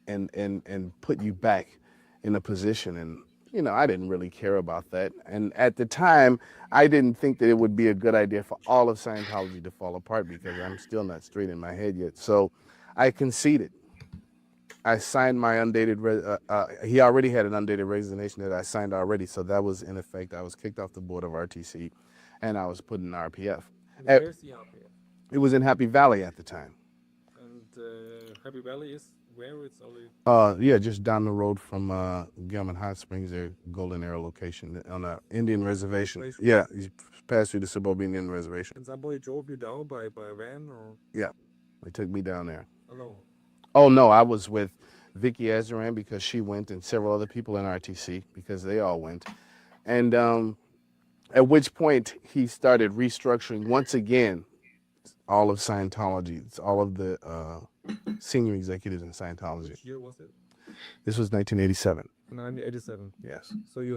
and put you back in a position. And I didn't really care about that. And at the time, I didn't think that it would be a good idea for all of Scientology to fall apart, because I'm still not straight in my head yet. So I conceded. I signed my undated, he already had an undated resignation that I signed already, so that was in effect. I was kicked off the board of RTC, and I was put in RPF. Where's the RPF? It was in Happy Valley at the time. And Happy Valley is where? It's only... Yeah, just down the road from Gilman Hot Springs, their Golden Arrow location on an Indian reservation. Yeah, you pass through the suburban Indian reservation. And somebody drove you down by van, or? Yeah, they took me down there. Alone? Oh, no, I was with Vicky Azaran because she went, and several other people in RTC because they all went. And at which point he started restructuring once again all of Scientology. It's all of the senior executives in Scientology. Which year was it? This was 1987. 1987. Yes. So you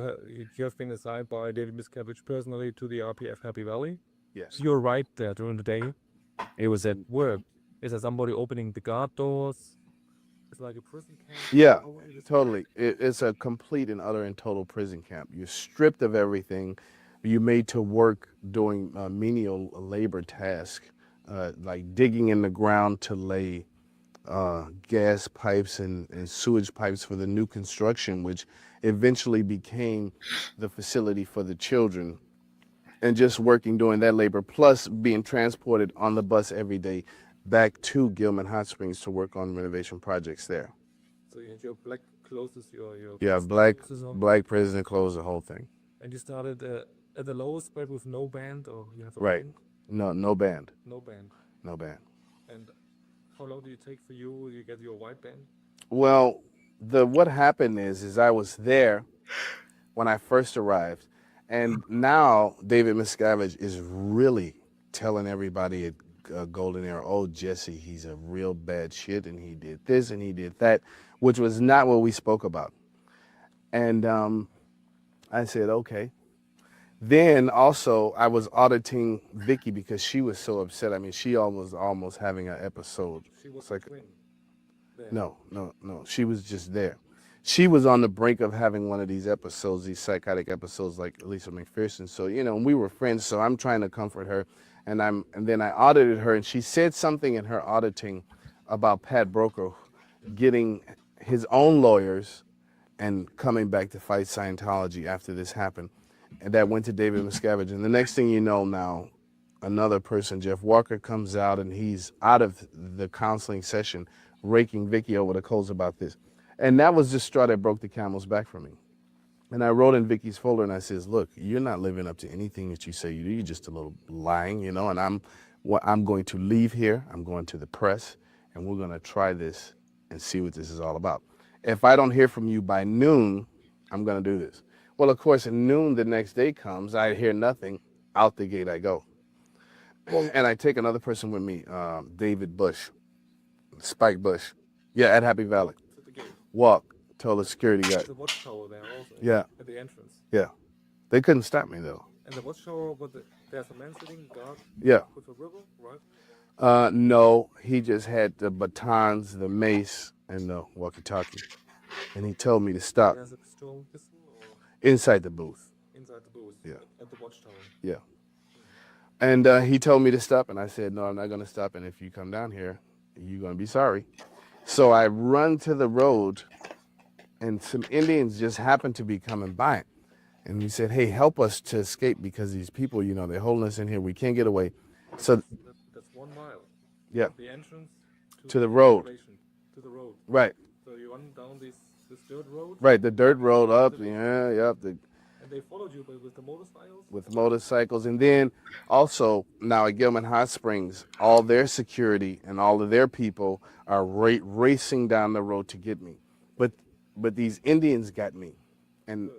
have been assigned by David Miscavige personally to the RPF Happy Valley? Yes. You're right there during the day. It was at work. Is there somebody opening the guard doors? It's like a prison camp? Yeah, totally. It's a complete and utter and total prison camp. You're stripped of everything. You're made to work doing menial labor tasks, like digging in the ground to lay gas pipes and sewage pipes for the new construction, which eventually became the facility for the children. And just working doing that labor, plus being transported on the bus every day back to Gilman Hot Springs to work on renovation projects there. So you had your black clothes, your Yeah, black president clothes, the whole thing. And you started at the lowest spread with no band, or you have a Right. band? No band. No band. No band. And how long did it take for you to get your white band? Well, what happened is I was there when I first arrived, and now David Miscavige is really telling everybody at Golden Arrow, oh, Jesse, he's a real bad shit, and he did this and he did that, which was not what we spoke about. And I said, okay. Then also I was auditing Vicky because she was so upset. I mean, she was almost having an episode. She was like, twin. There. No. She was just there. She was on the brink of having one of these episodes, these psychotic episodes like Lisa McPherson. So, we were friends, so I'm trying to comfort her. And then I audited her, and she said something in her auditing about Pat Broker getting his own lawyers and coming back to fight Scientology after this happened. And that went to David Miscavige. And the next thing you know now, another person, Jeff Walker, comes out, and he's out of the counseling session raking Vicky over the coals about this. And that was the straw that broke the camel's back for me. And I wrote in Vicky's folder, and I says, look, you're not living up to anything that you say you do. You're just a little lying, and I'm going to leave here. I'm going to the press, and we're going to try this and see what this is all about. If I don't hear from you by noon, I'm going to do this. Well, of course, at noon the next day comes. I hear nothing. Out the gate I go. And I take another person with me, David Bush, Spike Bush. Yeah, at Happy Valley. To the gate. Walk. Tell the security guy. The watchtower there also. Yeah. At the entrance. Yeah. They couldn't stop me, though. And the watchtower, there's a man sitting guard. Yeah. With a river, right? No, he just had the batons, the mace, and the walkie-talkie. And he told me to stop. There's a pistol or inside the booth. inside the booth? Yeah. At the watchtower. Yeah. And he told me to stop, and I said, no, I'm not going to stop. And if you come down here, you're going to be sorry. So I run to the road, and some Indians just happened to be coming by. And we said, hey, help us to escape because these people, they're holding us in here. We can't get away. So That's 1 mile. Yeah. The entrance To the road. To the road. Right. So you run down this dirt road. Right, the dirt road up, yeah. And they followed you with the motorcycles? with motorcycles. And then also now at Gilman Hot Springs, all their security and all of their people are racing down the road to get me. But these Indians got me and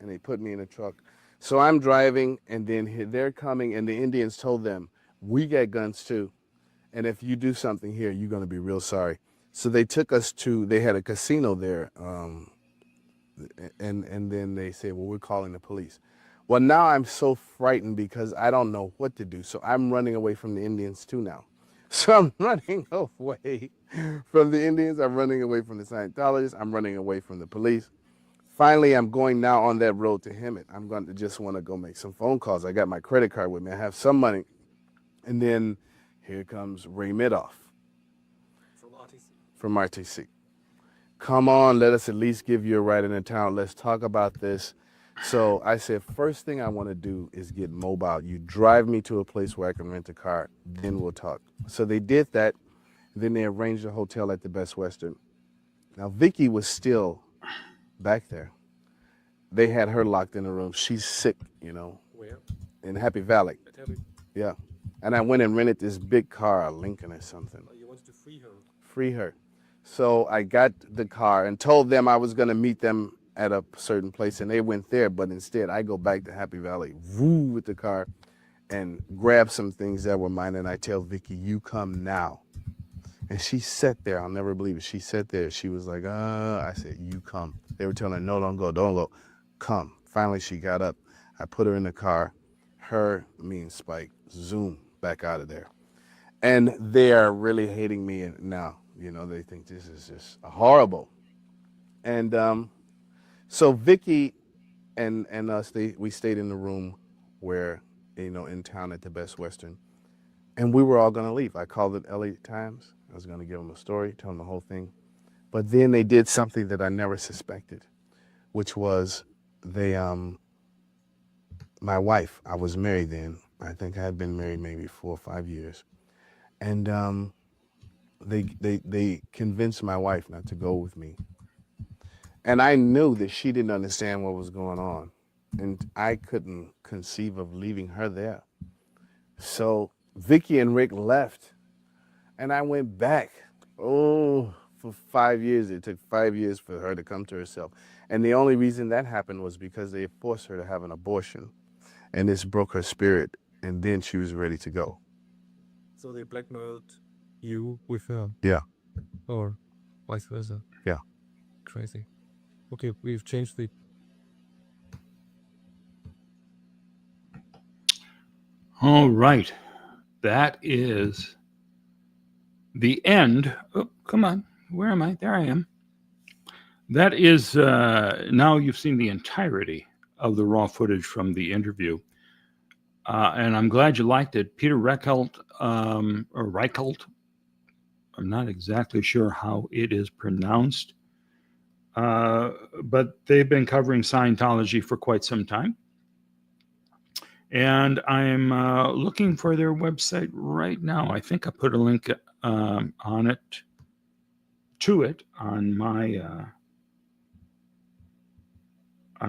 they put me in a truck. So I'm driving, and then they're coming, and the Indians told them, we got guns too. And if you do something here, you're going to be real sorry. So they took us they had a casino there. And then they said, well, we're calling the police. Well, now I'm so frightened because I don't know what to do. So I'm running away from the Indians too now. So I'm running away from the Indians. I'm running away from the Scientologists. I'm running away from the police. Finally, I'm going now on that road to Hemet. I'm going to just want to go make some phone calls. I got my credit card with me. I have some money. And then here comes Ray Midoff from RTC. Come on, let us at least give you a ride into town. Let's talk about this. So I said, first thing I want to do is get mobile. You drive me to a place where I can rent a car, then we'll talk. So they did that. Then they arranged a hotel at the Best Western. Now, Vicky was still back there. They had her locked in a room. She's sick, Where? in Happy Valley. Yeah. And I went and rented this big car, a Lincoln or something. Oh, you wanted to free her? Free her. So I got the car and told them I was going to meet them at a certain place, and they went there. But instead, I go back to Happy Valley, woo, with the car, and grab some things that were mine. And I tell Vicky, you come now. And she sat there. I'll never believe it. She sat there. She was like, I said, you come. They were telling her, no, don't go. Come. Finally, she got up. I put her in the car. Her, me, and Spike, zoom back out of there. And they are really hating me now. They think this is just horrible. And so Vicky and us, we stayed in the room where, in town at the Best Western. And we were all going to leave. I called it LA Times. I was going to give them a story, tell them the whole thing. But then they did something that I never suspected, which was my wife, I was married then. I think I had been married maybe 4 or 5 years. And they convinced my wife not to go with me. And I knew that she didn't understand what was going on. And I couldn't conceive of leaving her there. So Vicky and Rick left. And I went back. For 5 years. It took 5 years for her to come to herself. And the only reason that happened was because they forced her to have an abortion. And this broke her spirit. And then she was ready to go. So they blackmailed you with her? Yeah. Or vice versa? Yeah. Crazy. Okay, we've changed the... All right. That is the end. Oh, come on. Where am I? There I am. That is, now you've seen the entirety of the raw footage from the interview. And I'm glad you liked it. Peter Reichelt, or Reichelt, I'm not exactly sure how it is pronounced, but they've been covering Scientology for quite some time. And I'm looking for their website right now. I think I put a link on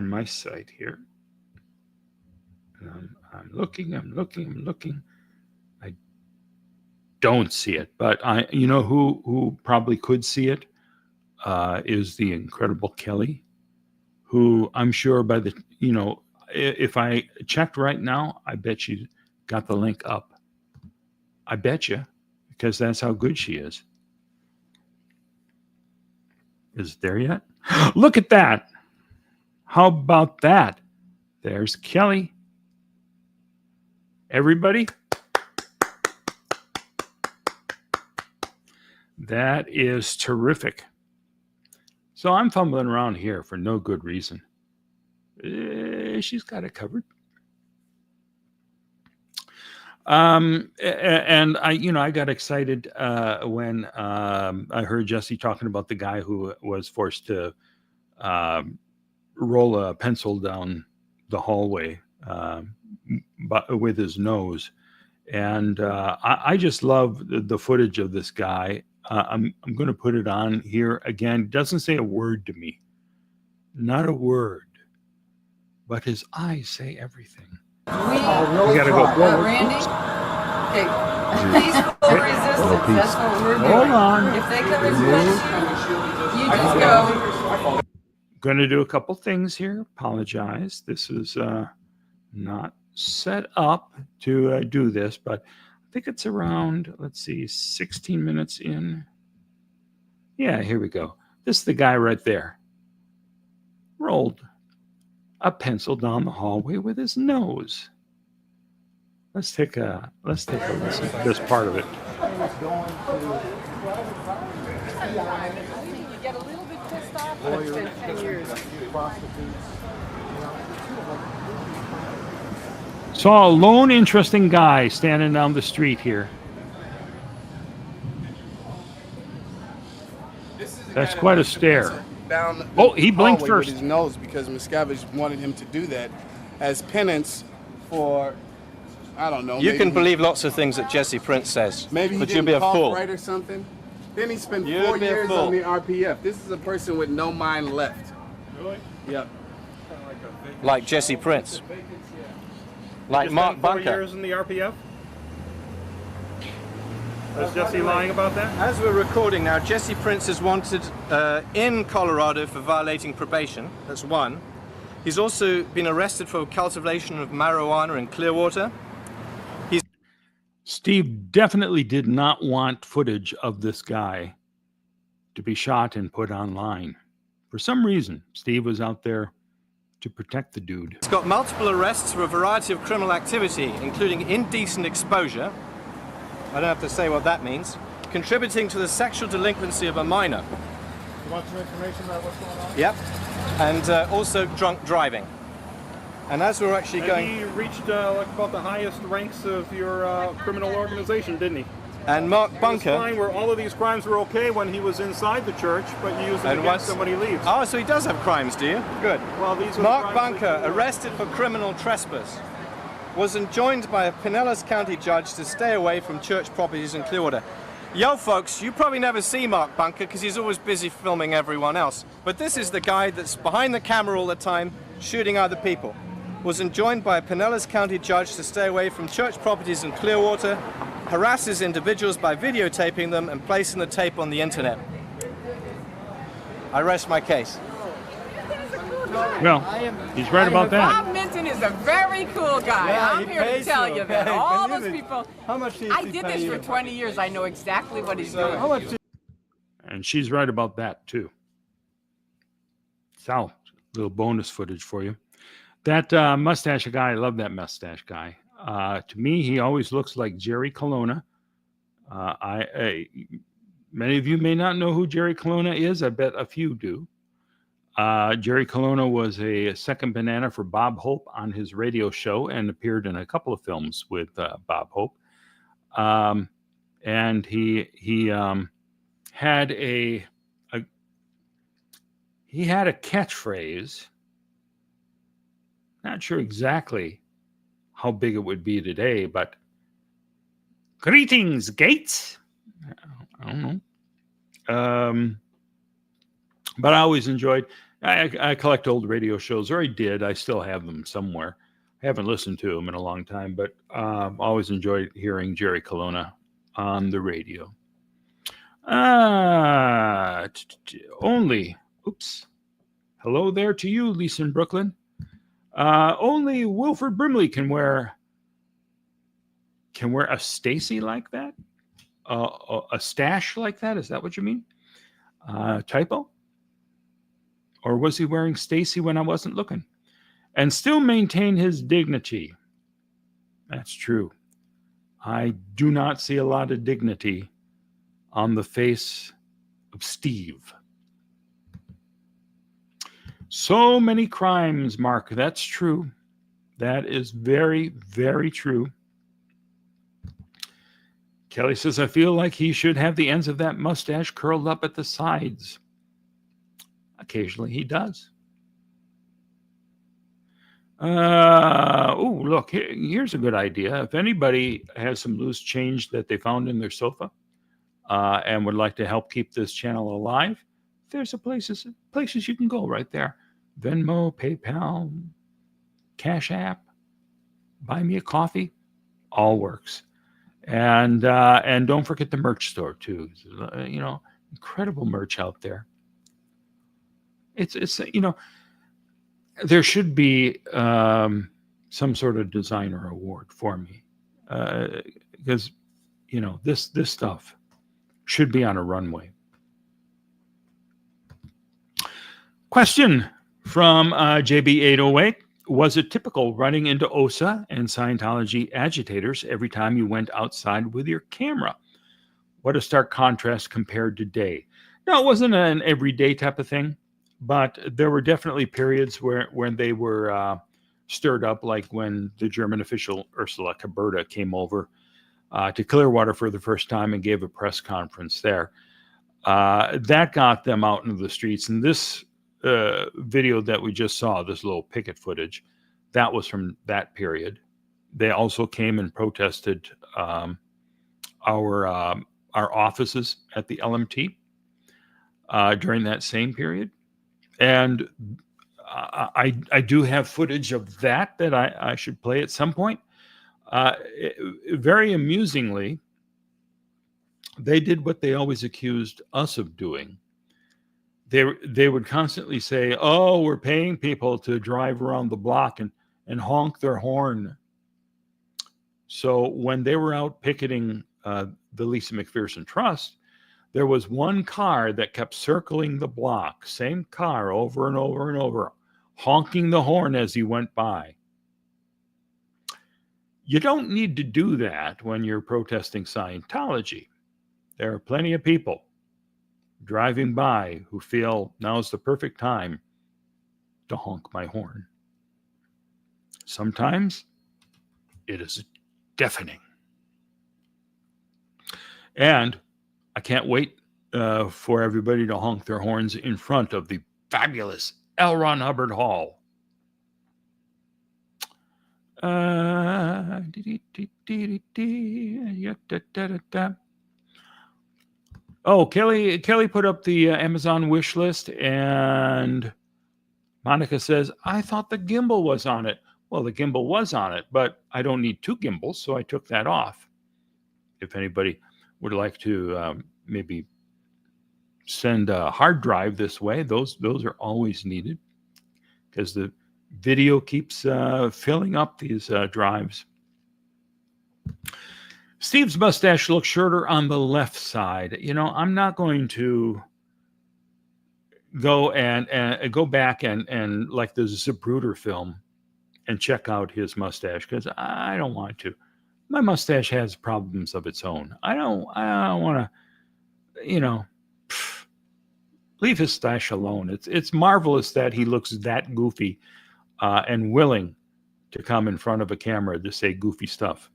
my site here. And I'm looking. I don't see it, but who probably could see it is the incredible Kelly, who I'm sure by the, if I checked right now, I bet you got the link up. I bet you, because that's how good she is. Is it there yet? Look at that. How about that? There's Kelly. Everybody. That is terrific. So I'm fumbling around here for no good reason. She's got it covered. And I got excited when I heard Jesse talking about the guy who was forced to roll a pencil down the hallway with his nose. And I just love the footage of this guy. I'm going to put it on here again. It doesn't say a word to me. Not a word. but his eyes say everything. We gotta go forward. Randy? Okay. Peaceful resistance. That's what we're doing. Hold on. If they come and punch you, you just go. Going to do a couple things here. Apologize. This is not set up to do this, but I think it's around, let's see, 16 minutes in. Yeah, here we go. This is the guy right there. Rolled a pencil down the hallway with his nose. Let's take a listen to this part of it. You get a little bit pissed off, but it's been 10 years. Saw a lone, interesting guy standing down the street here. That's quite a stare. Oh, he blinked first. With his nose because Miscavige wanted him to do that as penance for, I don't know. You can believe lots of things that Jesse Prince says, maybe he but you'll didn't be a cough fool. right or something. Then he spent You'll 4 be a years fool. on the RPF. This is a person with no mind left. Really? Yep. Like Jesse Prince. Like Mark 4 Bunker. years in the RPF? Is Jesse lying about that? As we're recording now, Jesse Prince is wanted in Colorado for violating probation. That's one. He's also been arrested for cultivation of marijuana in Clearwater. Steve definitely did not want footage of this guy to be shot and put online. For some reason, Steve was out there to protect the dude. He's got multiple arrests for a variety of criminal activity, including indecent exposure. I don't have to say what that means. Contributing to the sexual delinquency of a minor. You want some information about what's going on? Yep. And also drunk driving. And as we're actually going... He reached like about the highest ranks of your criminal organization, didn't he? And Mark Bunker... Fine, where all of these crimes were okay when he was inside the church, but you use them against him when he leaves. Oh, so he does have crimes, do you? Good. Well, these are Mark Bunker, arrested for criminal trespass, was enjoined by a Pinellas County judge to stay away from church properties in Clearwater. Yo, folks, you probably never see Mark Bunker because he's always busy filming everyone else. But this is the guy that's behind the camera all the time, shooting other people. Was enjoined by a Pinellas County judge to stay away from church properties in Clearwater, harasses individuals by videotaping them and placing the tape on the internet. I rest my case. Well, he's right about that. Bob Minton is a very cool guy. Yeah, I'm he here to pays tell you, you that. okay? All Believe those it. people. How much did I he did pay this you? for 20 years. I know exactly what he's doing. How much? And she's right about that, too. So, little bonus footage for you. That mustache guy, I love that mustache guy. To me, he always looks like Jerry Colonna. Many of you may not know who Jerry Colonna is. I bet a few do. Jerry Colonna was a second banana for Bob Hope on his radio show and appeared in a couple of films with Bob Hope. And he had a catchphrase. Not sure exactly how big it would be today, but greetings, Gates. I don't know. But I always enjoyed, I collect old radio shows, or I did. I still have them somewhere. I haven't listened to them in a long time, but always enjoyed hearing Jerry Colonna on the radio. Hello there to you, Lisa in Brooklyn. Only Wilford Brimley can wear a Stacy like that? A stash like that? Is that what you mean? Typo? Or was he wearing Stacy when I wasn't looking? And still maintain his dignity. That's true. I do not see a lot of dignity on the face of Steve. So many crimes, Mark. That's true. That is very, very true. Kelly says, I feel like he should have the ends of that mustache curled up at the sides. Occasionally he does. Look, here's a good idea. If anybody has some loose change that they found in their sofa and would like to help keep this channel alive, there's places you can go right there. Venmo, PayPal, Cash App, buy me a coffee, all works. And don't forget the merch store too. Incredible merch out there. It's there should be some sort of designer award for me, because this stuff should be on a runway. Question from JB808. Was it typical running into OSA and Scientology agitators every time you went outside with your camera? What a stark contrast compared to today. No, it wasn't an everyday type of thing, but there were definitely periods when they were stirred up, like when the German official Ursula Caberta came over to Clearwater for the first time and gave a press conference there. That got them out into the streets. And this video that we just saw, this little picket footage, that was from that period. They also came and protested our offices at the LMT during that same period. And I do have footage of that I should play at some point. Very amusingly, they did what they always accused us of doing. They would constantly say, "Oh, we're paying people to drive around the block and honk their horn." So when they were out picketing the Lisa McPherson Trust, there was one car that kept circling the block, same car over and over and over, honking the horn as he went by. You don't need to do that when you're protesting Scientology. There are plenty of people driving by who feel now's the perfect time to honk my horn. Sometimes it is deafening. And I can't wait for everybody to honk their horns in front of the fabulous L. Ron Hubbard Hall. Oh, Kelly put up the Amazon wish list, and Monica says, I thought the gimbal was on it. Well, the gimbal was on it, but I don't need two gimbals, so I took that off. If anybody would like to maybe send a hard drive this way, those are always needed, because the video keeps filling up these drives. Steve's mustache looks shorter on the left side. I'm not going to go and go back and like the Zapruder film and check out his mustache, because I don't want to. My mustache has problems of its own. I don't want to, leave his stash alone. It's marvelous that he looks that goofy and willing to come in front of a camera to say goofy stuff.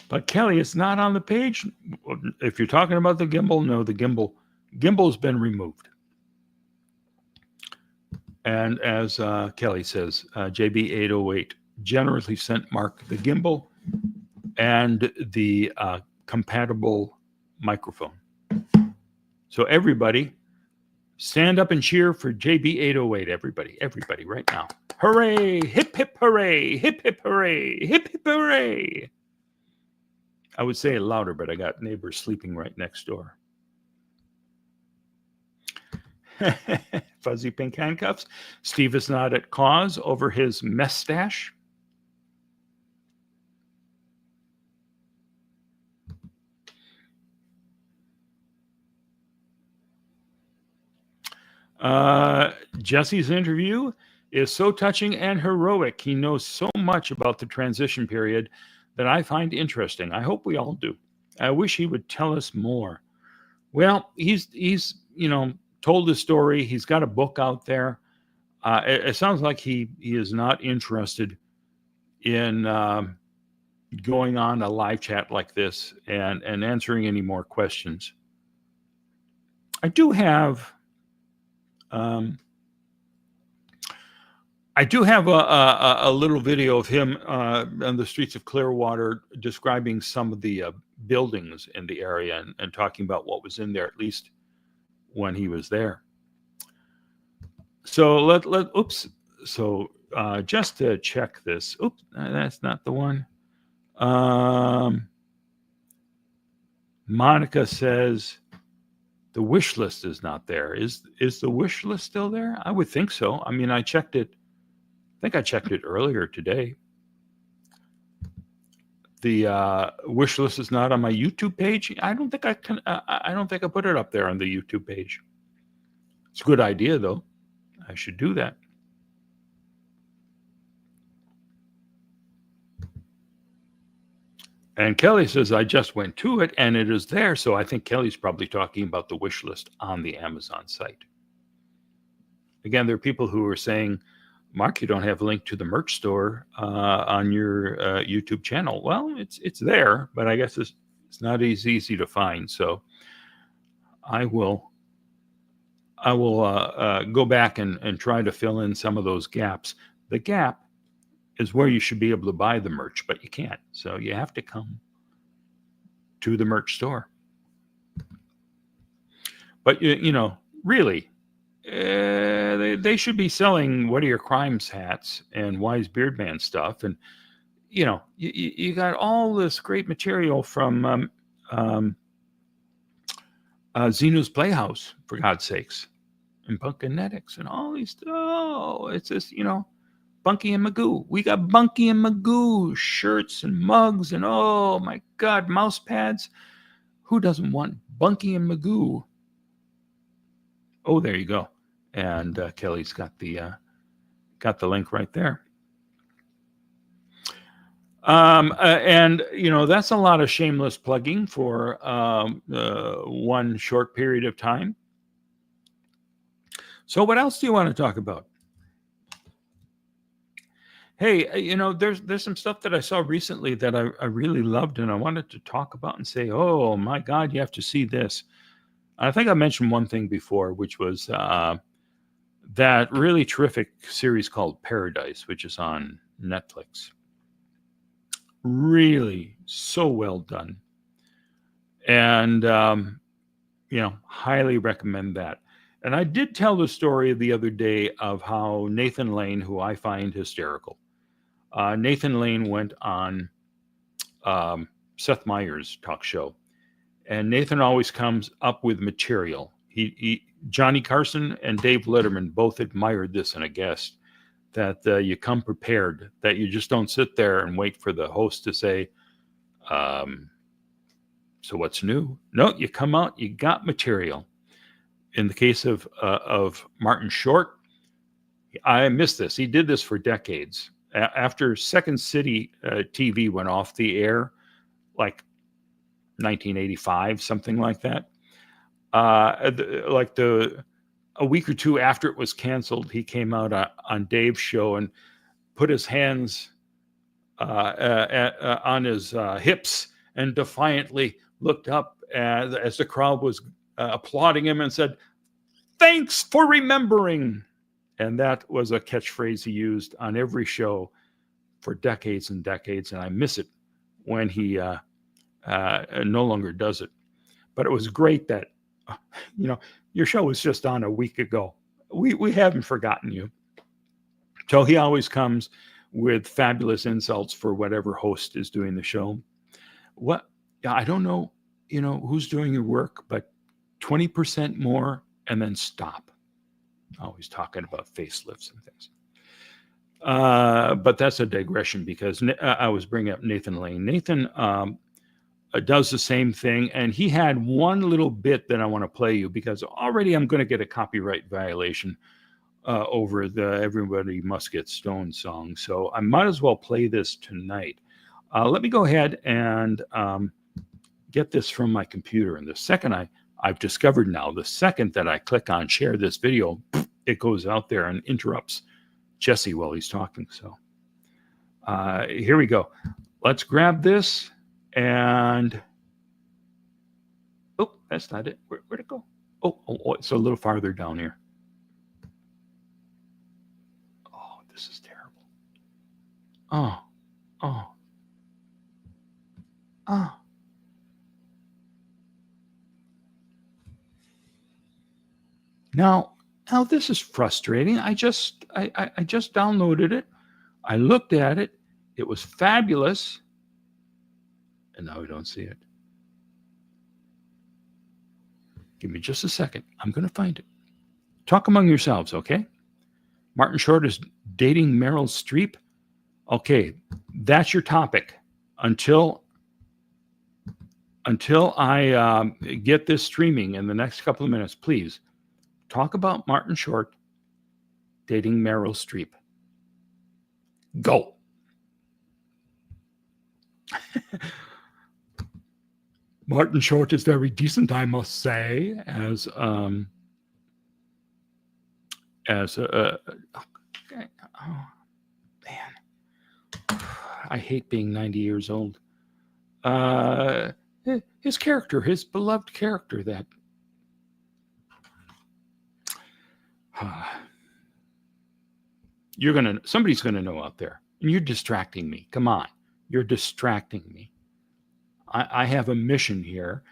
But Kelly, it's not on the page. If you're talking about the gimbal, no, the gimbal's been removed. And as Kelly says, JB808 generously sent Mark the gimbal and the compatible microphone. So everybody, stand up and cheer for JB808. Everybody right now. Hooray! Hip, hip, hooray! Hip, hip, hooray! Hip, hip, hooray! I would say it louder, but I got neighbors sleeping right next door. Fuzzy pink handcuffs. Steve is not at cause over his mustache. Jesse's interview is so touching and heroic. He knows so much about the transition period that I find interesting. I hope we all do. I wish he would tell us more. Well, he's told his story. He's got a book out there. It sounds like he is not interested in going on a live chat like this and answering any more questions. I do have a little video of him on the streets of Clearwater describing some of the buildings in the area and talking about what was in there, at least when he was there. So oops. So just to check this. Oops, that's not the one. Monica says the wish list is not there. Is the wish list still there? I would think so. I mean, I checked it. I think I checked it earlier today. The wish list is not on my YouTube page. I don't think I can. I don't think I put it up there on the YouTube page. It's a good idea, though. I should do that. And Kelly says, I just went to it and it is there. So I think Kelly's probably talking about the wish list on the Amazon site. Again, there are people who are saying, Mark, you don't have a link to the merch store on your YouTube channel. Well, it's there, but I guess it's not as easy to find. So I will go back and try to fill in some of those gaps. The gap is where you should be able to buy the merch, but you can't. So you have to come to the merch store. But, you know, really, they should be selling What Are Your Crimes hats and Wise Beard Man stuff. And, you know, you got all this great material from Xenu's Playhouse, for God's sakes, and Punkinetics and all these. Oh, it's just, you know, Bunky and Magoo. We got Bunky and Magoo shirts and mugs and oh my God, mouse pads. Who doesn't want Bunky and Magoo? Oh, there you go. And Kelly's got the link right there. And you know, that's a lot of shameless plugging for one short period of time. So what else do you want to talk about? Hey, you know, there's some stuff that I saw recently that I really loved, and I wanted to talk about and say, oh my God, you have to see this. I think I mentioned one thing before, which was that really terrific series called Paradise, which is on Netflix. Really so well done. And, you know, highly recommend that. And I did tell the story the other day of how Nathan Lane, who I find hysterical, Nathan Lane went on Seth Meyers' talk show, and Nathan always comes up with material. Johnny Carson and Dave Letterman both admired this in a guest, that you come prepared, that you just don't sit there and wait for the host to say, so what's new? No, you come out, you got material. In the case of Martin Short, I missed this. He did this for decades. After Second City TV went off the air, like 1985, something like that. A week or two after it was canceled, he came out on Dave's show and put his hands on his hips and defiantly looked up as the crowd was applauding him and said, "Thanks for remembering." And that was a catchphrase he used on every show for decades and decades. And I miss it when he no longer does it. But it was great that, you know, your show was just on a week ago. We haven't forgotten you. So he always comes with fabulous insults for whatever host is doing the show. I don't know, you know, who's doing your work, but 20% more and then stop. Always talking about facelifts and things. But that's a digression because I was bringing up Nathan Lane. Nathan does the same thing, and he had one little bit that I want to play you because already I'm going to get a copyright violation over the Everybody Must Get Stoned song. So I might as well play this tonight. Let me go ahead and get this from my computer. And the second I've discovered now, the second that I click on share this video, it goes out there and interrupts Jesse while he's talking. So here we go. Let's grab this and, oh, that's not it. Where'd it go? Oh, it's a little farther down here. Oh, this is terrible. Oh. Now, Now this is frustrating. I just downloaded it. I looked at it. It was fabulous. And now we don't see it. Give me just a second. I'm going to find it. Talk among yourselves, okay? Martin Short is dating Meryl Streep. Okay, that's your topic until I get this streaming in the next couple of minutes. Please talk about Martin Short dating Meryl Streep. Go. Martin Short is very decent, I must say, as okay. Oh man, I hate being 90 years old. His character, his beloved character, that somebody's gonna know out there, and you're distracting me. Come on, you're distracting me. I have a mission here.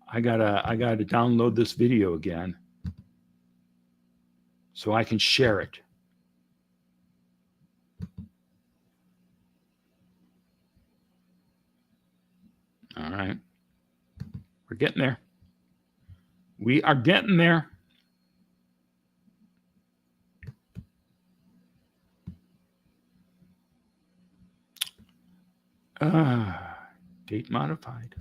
I gotta download this video again so I can share it. All right. We're getting there. We are getting there. Date modified.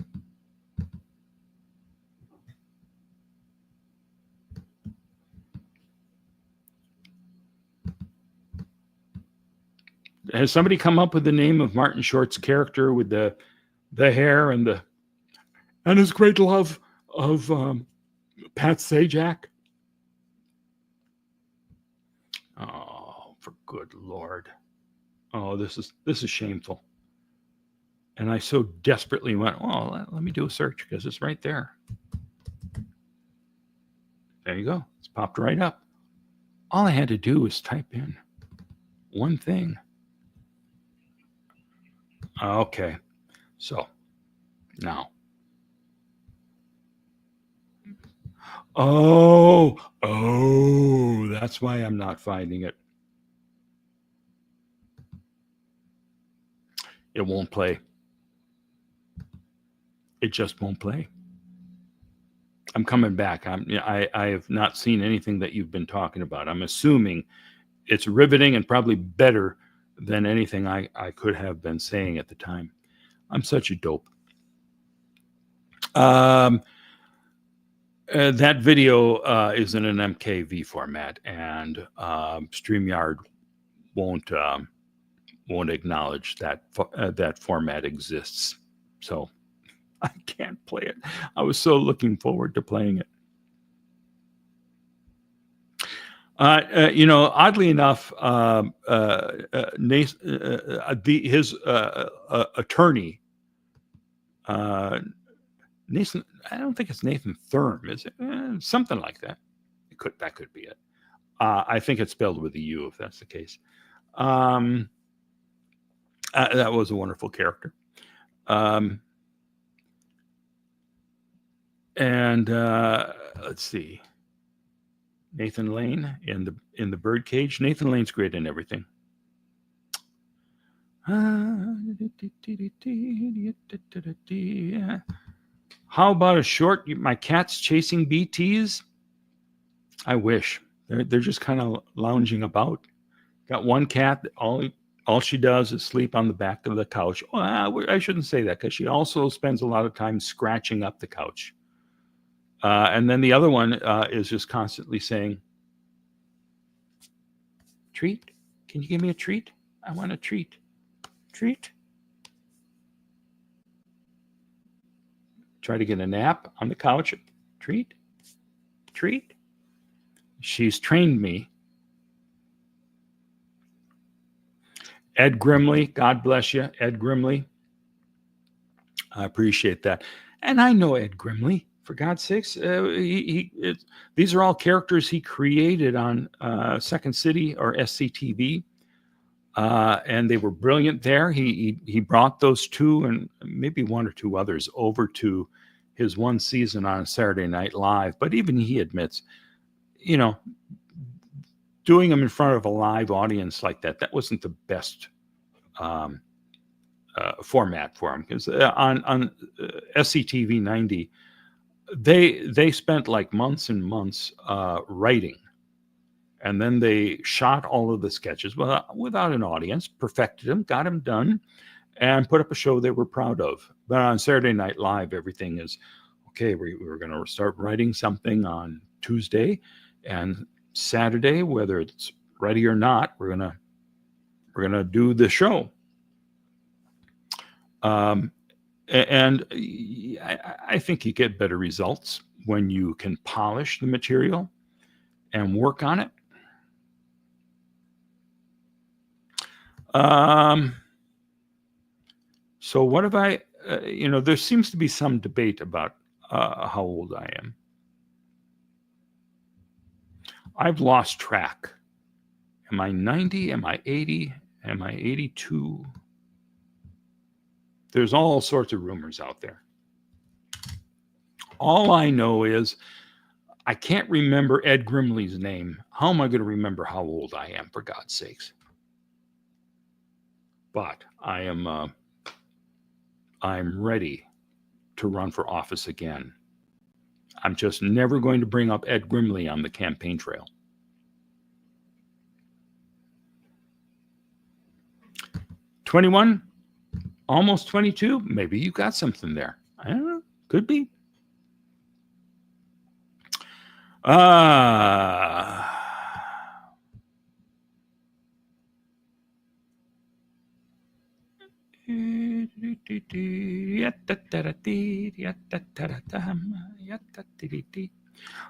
Has somebody come up with the name of Martin Short's character with the hair and his great love of Pat Sajak? Oh, for good Lord. Oh, this is shameful. And I so desperately went, oh, let me do a search because it's right there. There you go. It's popped right up. All I had to do was type in one thing. Okay. So now. Oh, that's why I'm not finding it. It won't play. It just won't play. I'm coming back. I have not seen anything that you've been talking about. I'm assuming it's riveting and probably better than anything I could have been saying at the time. I'm such a dope. That video is in an MKV format, and StreamYard won't acknowledge that that format exists. So I can't play it. I was so looking forward to playing it. Oddly enough, his attorney, Nathan, I don't think it's Nathan Thurm, is it? Something like that. That could be it. I think it's spelled with a U, if that's the case. That was a wonderful character. Let's see. Nathan Lane in the Birdcage. Nathan Lane's great in everything. How about a short? My cat's chasing BTs. I wish. They're just kind of lounging about. Got one cat that all she does is sleep on the back of the couch. Well, I shouldn't say that because she also spends a lot of time scratching up the couch. And then the other one is just constantly saying, treat? Can you give me a treat? I want a treat. Treat? Try to get a nap on the couch. Treat? Treat? She's trained me. Ed Grimley, God bless you, Ed Grimley. I appreciate that. And I know Ed Grimley. For God's sakes, these are all characters he created on Second City or SCTV, and they were brilliant there. He brought those two and maybe one or two others over to his one season on Saturday Night Live. But even he admits, doing them in front of a live audience like that wasn't the best format for them, because on SCTV 90, they spent like months and months writing, and then they shot all of the sketches without an audience, perfected them, got them done, and put up a show they were proud of. But on Saturday Night Live, everything is okay. We're going to start writing something on Tuesday, and Saturday, whether it's ready or not, we're gonna do the show. And I think you get better results when you can polish the material and work on it. So what have I, there seems to be some debate about how old I am. I've lost track. Am I 90? Am I 80? Am I 82? There's all sorts of rumors out there. All I know is I can't remember Ed Grimley's name. How am I going to remember how old I am, for God's sakes? But I'm ready to run for office again. I'm just never going to bring up Ed Grimley on the campaign trail. 21, almost 22. Maybe you got something there. I don't know. Could be.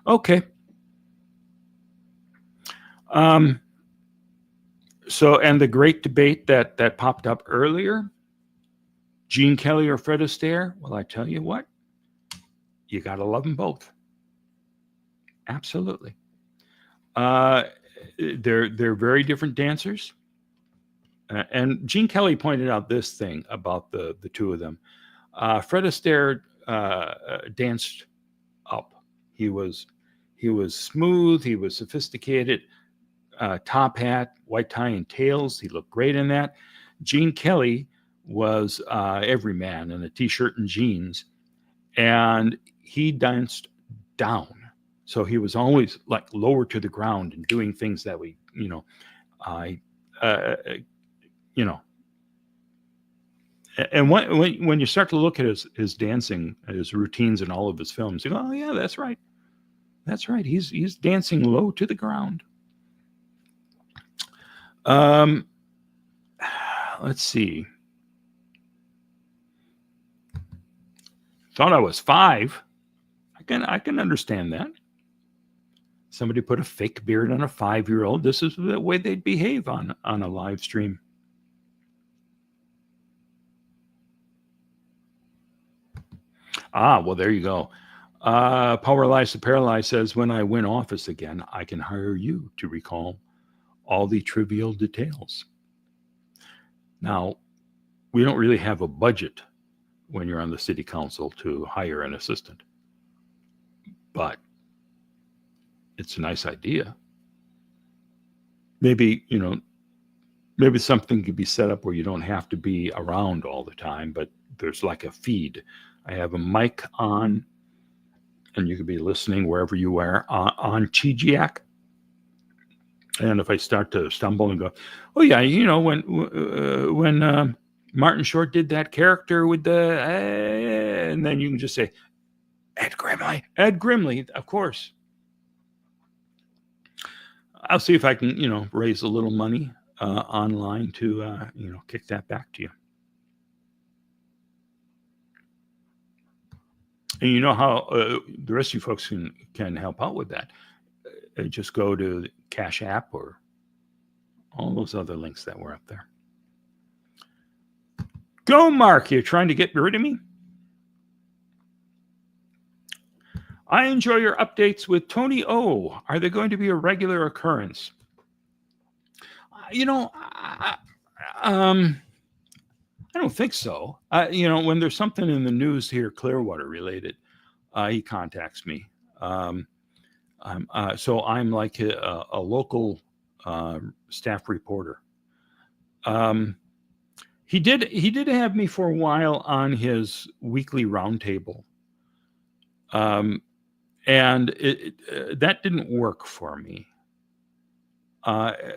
Okay. So, and the great debate that popped up earlier, Gene Kelly or Fred Astaire? Well, I tell you what, you got to love them both. Absolutely. They're very different dancers. And Gene Kelly pointed out this thing about the two of them. Fred Astaire danced up. He was smooth. He was sophisticated. Top hat, white tie and tails. He looked great in that. Gene Kelly was every man in a t-shirt and jeans, and he danced down. So he was always like lower to the ground and doing things that we, and when you start to look at his dancing, his routines in all of his films, you go, oh yeah, that's right. That's right. He's dancing low to the ground. Let's see. Thought I was 5. I can understand that. Somebody put a fake beard on a 5-year-old. This is the way they'd behave on a live stream. Well, there you go. Power Lies to Paralyze says, when I win office again, I can hire you to recall all the trivial details. Now, we don't really have a budget when you're on the city council to hire an assistant, but it's a nice idea. Maybe something could be set up where you don't have to be around all the time, but there's like a feed. I have a mic on, and you could be listening wherever you are on Chijiak. And if I start to stumble and go, oh yeah, when Martin Short did that character with the, and then you can just say, Ed Grimley, of course. I'll see if I can, raise a little money online to, kick that back to you. And you know how the rest of you folks can help out with that. Just go to Cash App or all those other links that were up there. Go, Mark. You're trying to get rid of me? I enjoy your updates with Tony O. Are they going to be a regular occurrence? I don't think so. When there's something in the news here, Clearwater related, he contacts me. So I'm like a local staff reporter. He did have me for a while on his weekly roundtable, and that didn't work for me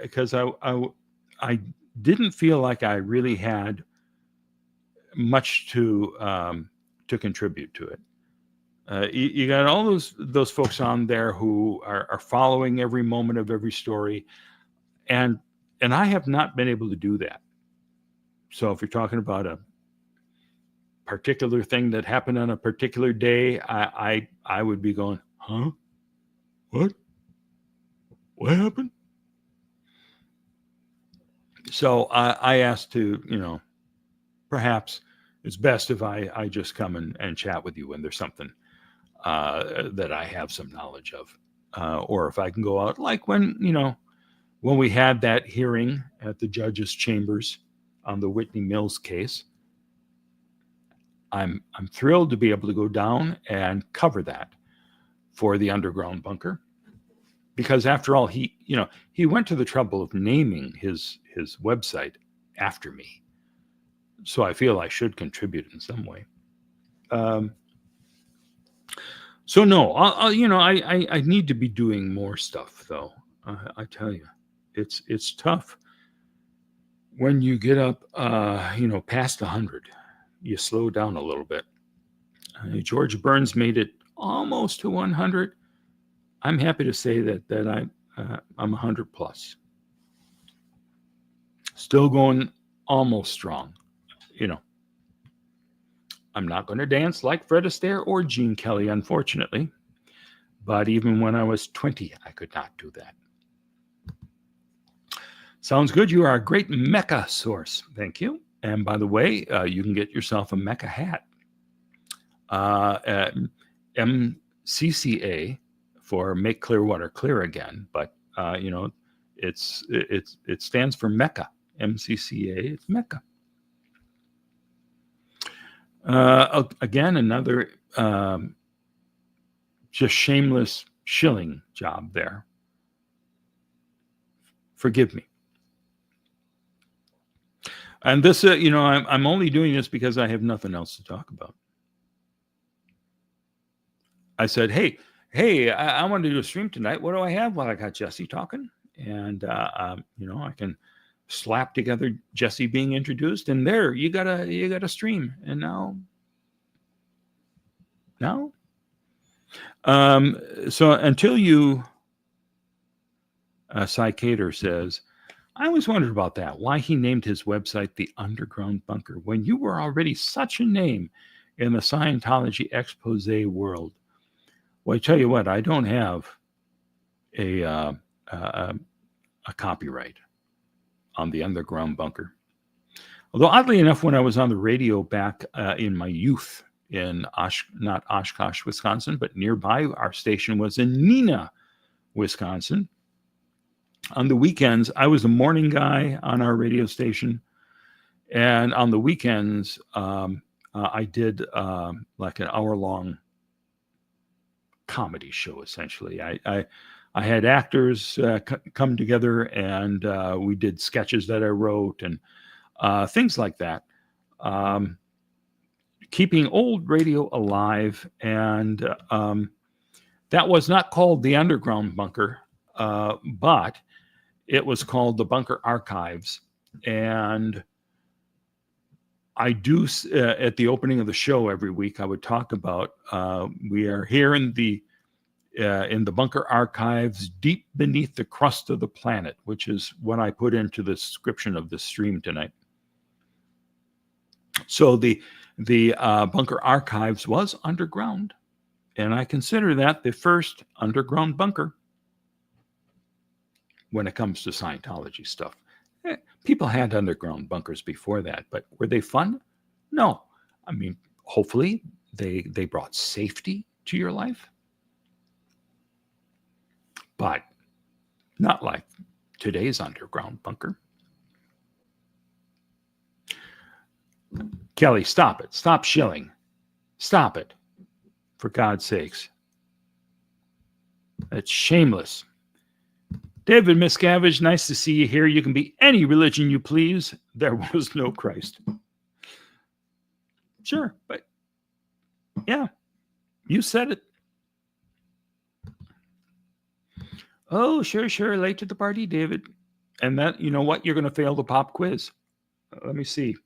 because I didn't feel like I really had much to contribute to it. You got all those folks on there who are following every moment of every story, and I have not been able to do that. So if you're talking about a particular thing that happened on a particular day, I would be going, huh? What happened? So I asked to, perhaps it's best if I just come and chat with you when there's something that I have some knowledge of, or if I can go out, like when we had that hearing at the judge's chambers on the Whitney Mills case. I'm thrilled to be able to go down and cover that for the underground bunker, because after all, he went to the trouble of naming his website after me, so I feel I should contribute in some way. So no, I need to be doing more stuff though. I tell you, it's tough when you get up, past 100. You slow down a little bit. George Burns made it almost to 100. I'm happy to say that I'm 100 plus. Still going almost strong. I'm not going to dance like Fred Astaire or Gene Kelly, unfortunately. But even when I was 20, I could not do that. Sounds good. You are a great Mecca source. Thank you. And by the way, you can get yourself a Mecca hat. MCCA for Make Clearwater Clear Again, but it stands for Mecca. MCCA, it's Mecca. Again, another just shameless shilling job there. Forgive me. And this, I'm only doing this because I have nothing else to talk about. I said, hey, I want to do a stream tonight. What do I have? Well, I got Jesse talking, and I can slap together Jesse being introduced, and there you got a stream. And now, so until you, Psychater says, I always wondered about that, why he named his website The Underground Bunker when you were already such a name in the Scientology expose world. Well, I tell you what, I don't have a copyright on The Underground Bunker. Although oddly enough, when I was on the radio back in my youth in not Oshkosh, Wisconsin, but nearby, our station was in Neenah, Wisconsin. On the weekends, I was a morning guy on our radio station. And on the weekends, I did like an hour-long comedy show, essentially. I had actors come together, and we did sketches that I wrote and things like that. Keeping old radio alive. And that was not called The Underground Bunker, but it was called The Bunker Archives. And I do, at the opening of the show every week, I would talk about, we are here in the Bunker Archives, deep beneath the crust of the planet, which is what I put into the description of this stream tonight. So the Bunker Archives was underground, and I consider that the first underground bunker when it comes to Scientology stuff. People had underground bunkers before that, but were they fun? No. I mean, hopefully they brought safety to your life, but not like today's underground bunker. Kelly, stop it. Stop shilling. Stop it. For God's sakes. That's shameless. David Miscavige, nice to see you here. You can be any religion you please. There was no Christ. Sure, but yeah, you said it. Oh, sure. Late to the party, David. And that, you know what? You're going to fail the pop quiz. Let me see.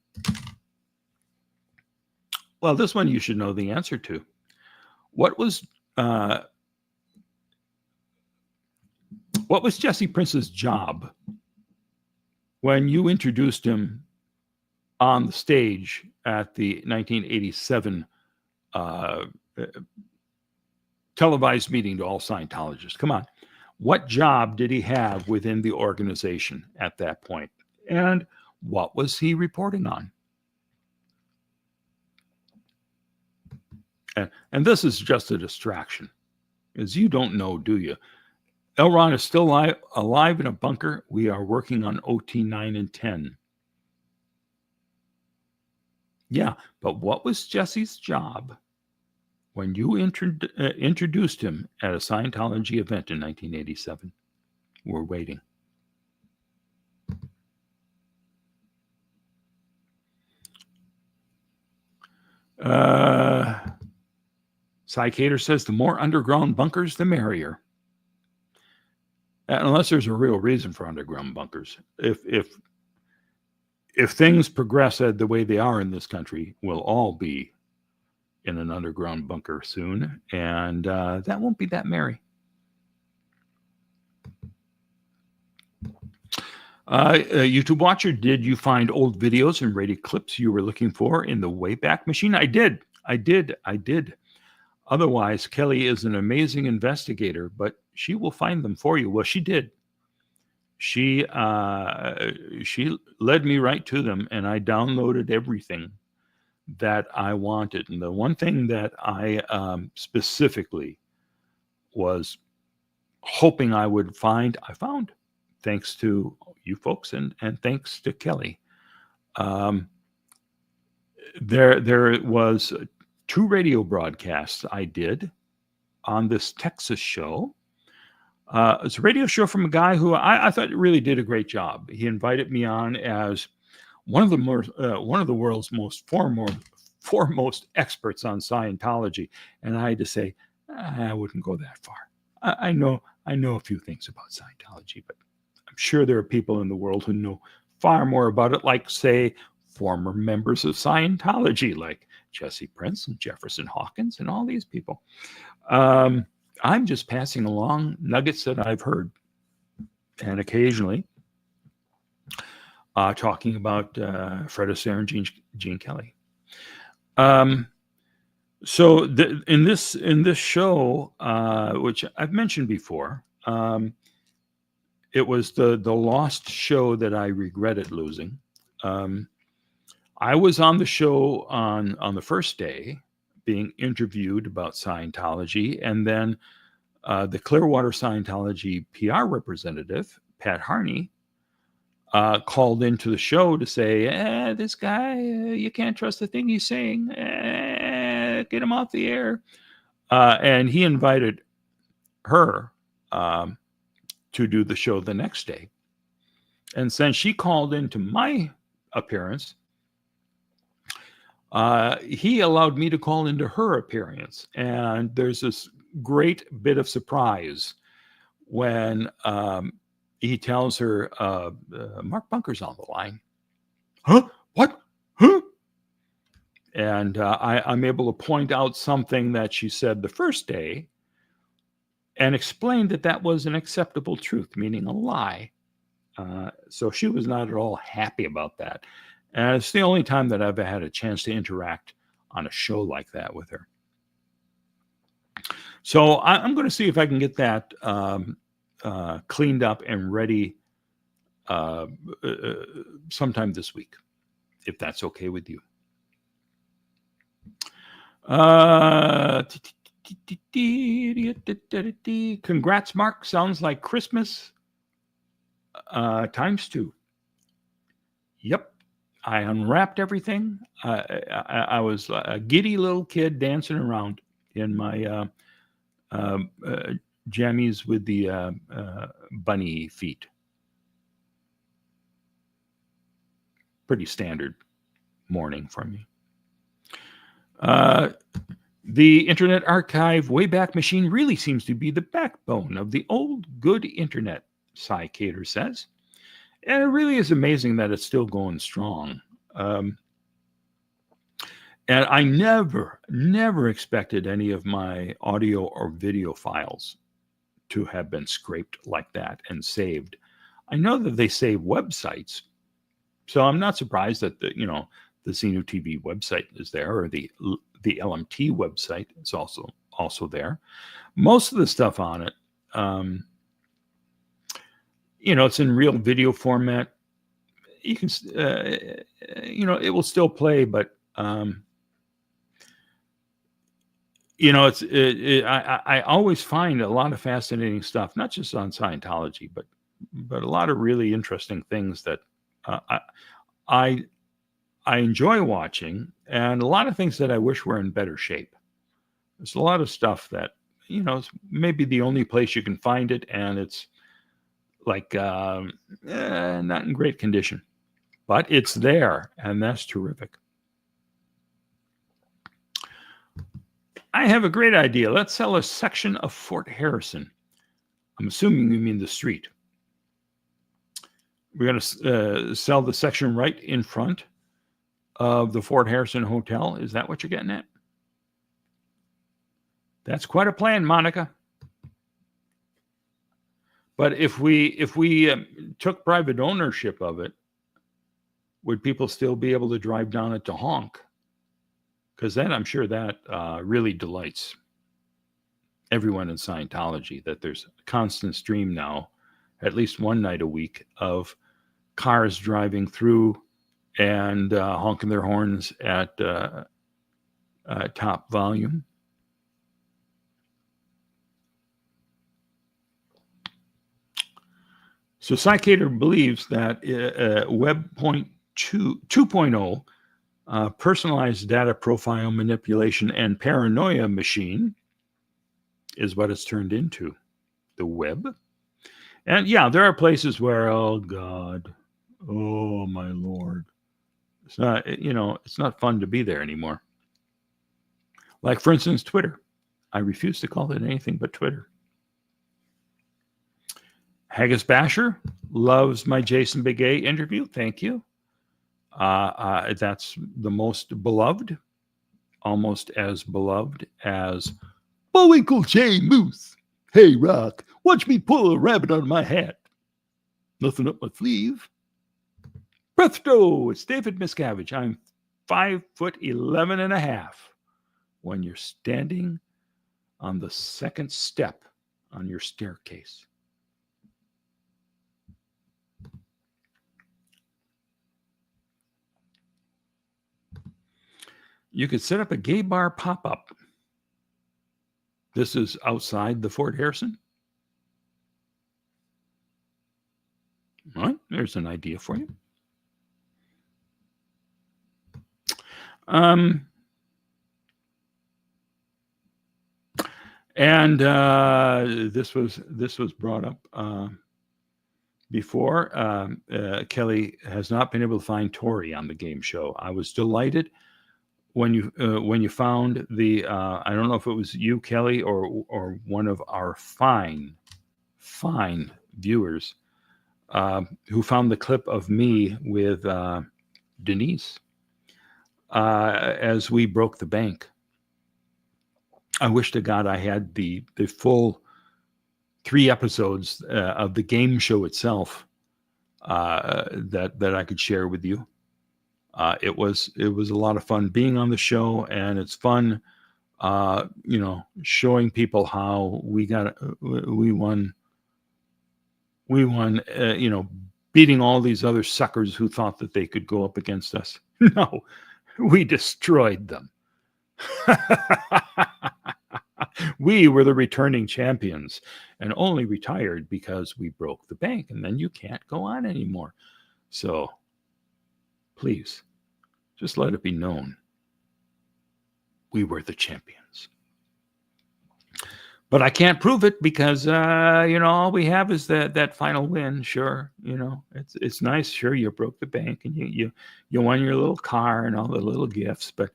Well, this one you should know the answer to. What was Jesse Prince's job when you introduced him on the stage at the 1987 televised meeting to all Scientologists? Come on. What job did he have within the organization at that point? And what was he reporting on? And this is just a distraction, because you don't know, do you? L. Ron is still alive in a bunker. We are working on OT 9 and 10. Yeah, but what was Jesse's job when you introduced him at a Scientology event in 1987? We're waiting. Psychater says the more underground bunkers, the merrier. Unless there's a real reason for underground bunkers. If things progress the way they are in this country, we'll all be in an underground bunker soon, and that won't be that merry. YouTube watcher, did you find old videos and rated clips you were looking for in the Wayback Machine? I did. Otherwise, Kelly is an amazing investigator, but she will find them for you. Well, she did. She led me right to them, and I downloaded everything that I wanted. And the one thing that I specifically was hoping I would find, I found, thanks to you folks and thanks to Kelly. There was 2 radio broadcasts I did on this Texas show. It's a radio show from a guy who I thought really did a great job. He invited me on as one of the world's most foremost experts on Scientology, and I had to say I wouldn't go that far. I know a few things about Scientology, but I'm sure there are people in the world who know far more about it, like, say, former members of Scientology, like Jesse Prince and Jefferson Hawkins and all these people. I'm just passing along nuggets that I've heard, and occasionally talking about Fred Astaire and Gene Kelly. So in this show, which I've mentioned before, it was the lost show that I regretted losing. I was on the show on the first day, being interviewed about Scientology, and then the Clearwater Scientology PR representative, Pat Harney, called into the show to say, this guy, you can't trust the thing he's saying. Get him off the air. And he invited her to do the show the next day. And since she called into my appearance, he allowed me to call into her appearance. And there's this great bit of surprise when he tells her, Mark Bunker's on the line. Huh? What? Huh? And I'm able to point out something that she said the first day and explain that was an acceptable truth, meaning a lie. So she was not at all happy about that. And it's the only time that I've had a chance to interact on a show like that with her. So I'm going to see if I can get that cleaned up and ready sometime this week, if that's okay with you. Congrats, Mark. Sounds like Christmas times 2. Yep. I unwrapped everything. I was a giddy little kid dancing around in my jammies with the bunny feet. Pretty standard morning for me. The Internet Archive Wayback Machine really seems to be the backbone of the old good internet, Scientology says. And it really is amazing that it's still going strong. And I never expected any of my audio or video files to have been scraped like that and saved. I know that they save websites, so I'm not surprised that the CNU TV website is there, or the LMT website is also there. Most of the stuff on it, it's in real video format. You can, it will still play, but I always find a lot of fascinating stuff, not just on Scientology, but a lot of really interesting things that I enjoy watching, and a lot of things that I wish were in better shape. There's a lot of stuff that, it's maybe the only place you can find it, and it's like not in great condition, but it's there, and that's terrific. I have a great idea. Let's sell a section of Fort Harrison. I'm assuming you mean the street. We're going to sell the section right in front of the Fort Harrison Hotel. Is that what you're getting at? That's quite a plan, Monica. But if we took private ownership of it, would people still be able to drive down it to honk? Because then I'm sure that really delights everyone in Scientology, that there's a constant stream now, at least one night a week, of cars driving through and honking their horns at top volume. So Scientology believes that Web 2.0, personalized data profile manipulation and paranoia machine, is what it's turned into, the web. And yeah, there are places where, oh God, oh my Lord, it's not, it's not fun to be there anymore. Like, for instance, Twitter. I refuse to call it anything but Twitter. Haggis Basher loves my Jason Big A interview. Thank you. That's the most beloved, almost as beloved as Bullwinkle J. Moose. Hey, Rock, watch me pull a rabbit out of my hat. Nothing up my sleeve. Presto, it's David Miscavige. I'm 5'11.5" when you're standing on the second step on your staircase. You could set up a gay bar pop-up. This is outside the Fort Harrison. All right, there's an idea for you. This was brought up before. Kelly has not been able to find Tori on the game show. I was delighted when you found the I don't know if it was you, Kelly, or one of our fine viewers who found the clip of me with Denise as we broke the bank. I wish to God I had the full 3 episodes of the game show itself that I could share with you. It was a lot of fun being on the show, and it's fun, showing people how we won, beating all these other suckers who thought that they could go up against us. No, we destroyed them. We were the returning champions, and only retired because we broke the bank, and then you can't go on anymore. So please, just let it be known, we were the champions. But I can't prove it because all we have is that final win. Sure, it's nice. Sure, you broke the bank and you won your little car and all the little gifts. But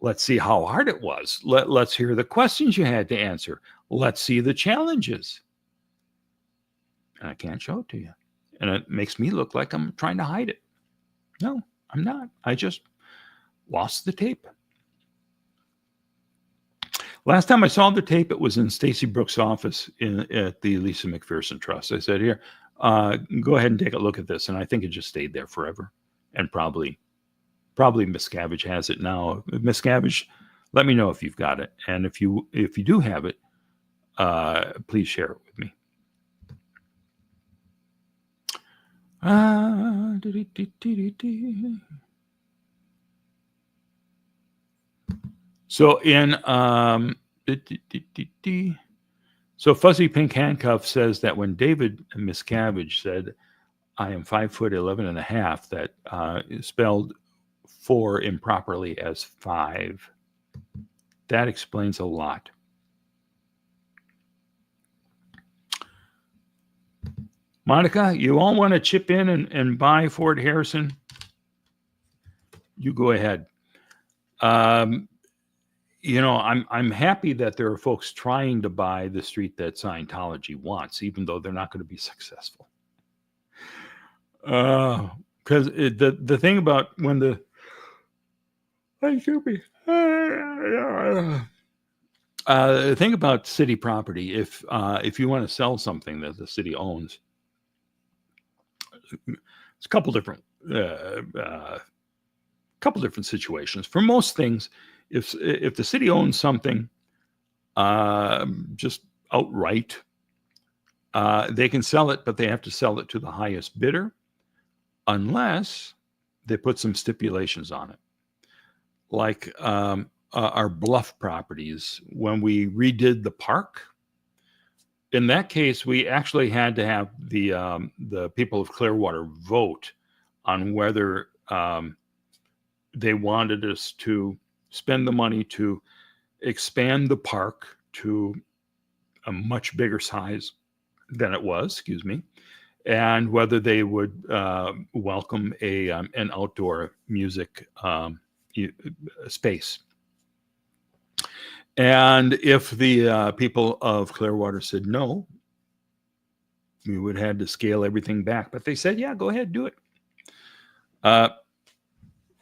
let's see how hard it was. Let's hear the questions you had to answer. Let's see the challenges. And I can't show it to you, and it makes me look like I'm trying to hide it. No, I'm not. I just lost the tape. Last time I saw the tape, it was in Stacy Brooks' office at the Lisa McPherson Trust. I said, here, go ahead and take a look at this. And I think it just stayed there forever. And probably Miscavige has it now. Miscavige, let me know if you've got it. And if you do have it, please share it with me. So so Fuzzy Pink Handcuff says that when David Miscavige said, I am 5'11.5", that spelled 4 improperly as 5. That explains a lot. Monica, you all want to chip in and buy Fort Harrison? You go ahead. I'm happy that there are folks trying to buy the street that Scientology wants, even though they're not going to be successful. Because the thing about when the thing about city property, if you want to sell something that the city owns, it's a couple different situations. For most things, if the city owns something just outright, they can sell it, but they have to sell it to the highest bidder unless they put some stipulations on it. Like our Bluff properties, when we redid the park, in that case, we actually had to have the people of Clearwater vote on whether they wanted us to spend the money to expand the park to a much bigger size than it was, and whether they would welcome an outdoor music space. And if the people of Clearwater said no, we would have had to scale everything back. But they said, yeah, go ahead, do it.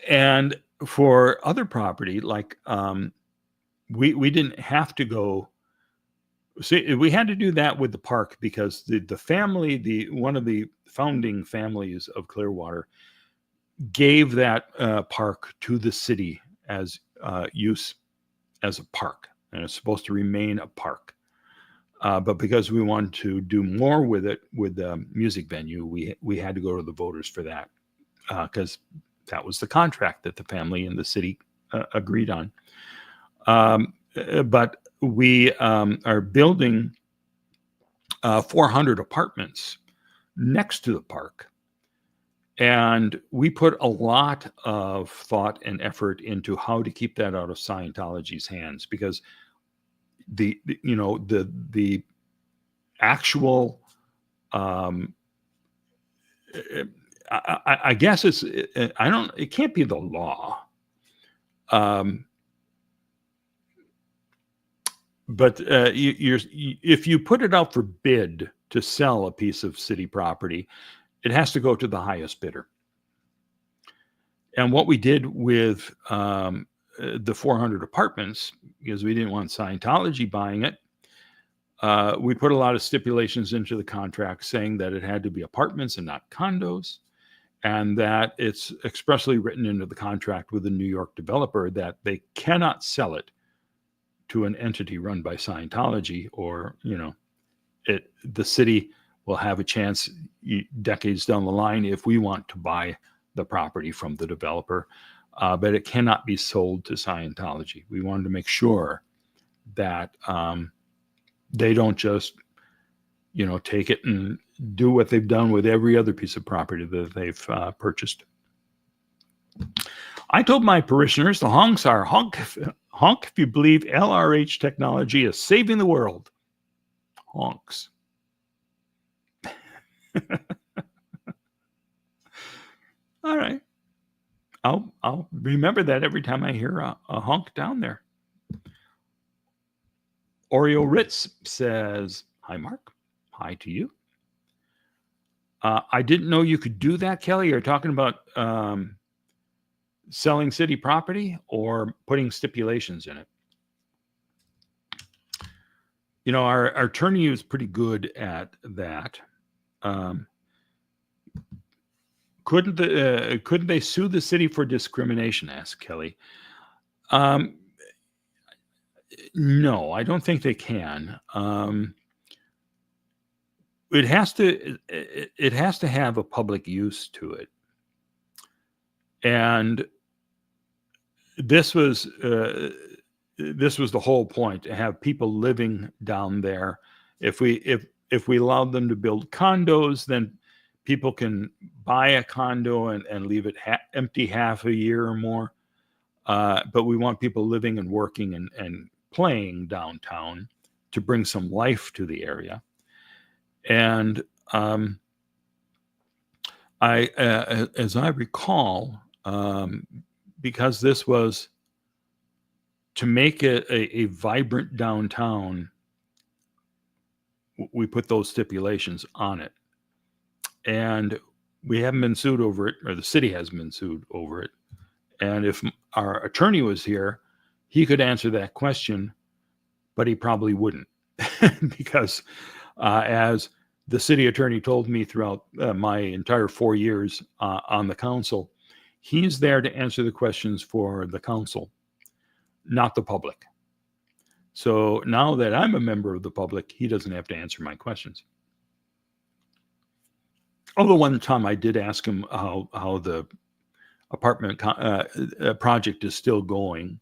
And for other property, like we didn't have to go. See, we had to do that with the park because the family, one of the founding families of Clearwater, gave that park to the city as use as a park, and it's supposed to remain a park. But because we wanted to do more with it, with the music venue, we had to go to the voters for that because that was the contract that the family and the city agreed on. But we are building 400 apartments next to the park. And we put a lot of thought and effort into how to keep that out of Scientology's hands, because the actual I guess it can't be the law. But if you put it out for bid to sell a piece of city property, it has to go to the highest bidder. And what we did with the 400 apartments, because we didn't want Scientology buying it, we put a lot of stipulations into the contract saying that it had to be apartments and not condos, and that it's expressly written into the contract with the New York developer that they cannot sell it to an entity run by Scientology, or the city will have a chance decades down the line if we want to buy the property from the developer, but it cannot be sold to Scientology. We wanted to make sure that they don't just take it and do what they've done with every other piece of property that they've purchased. I told my parishioners the honks are Honk if you believe LRH technology is saving the world. Honks. All right. I'll remember that every time I hear a honk down there. Oreo Ritz says, hi, Mark. Hi to you. I didn't know you could do that, Kelly. You're talking about selling city property or putting stipulations in it. You know, our attorney is pretty good at that. Couldn't they sue the city for discrimination? Asked Kelly. No, I don't think they can. It has to have a public use to it, and this was the whole point, to have people living down there. If we allowed them to build condos, then people can buy a condo and leave it empty half a year or more. But we want people living and working and playing downtown to bring some life to the area. And as I recall, because this was to make it a vibrant downtown, we put those stipulations on it. And we haven't been sued over it, or the city hasn't been sued over it. And if our attorney was here, he could answer that question, but he probably wouldn't. Because as the city attorney told me throughout my entire 4 years on the council, he's there to answer the questions for the council, not the public. So now that I'm a member of the public, he doesn't have to answer my questions. Although one time I did ask him how the apartment project is still going.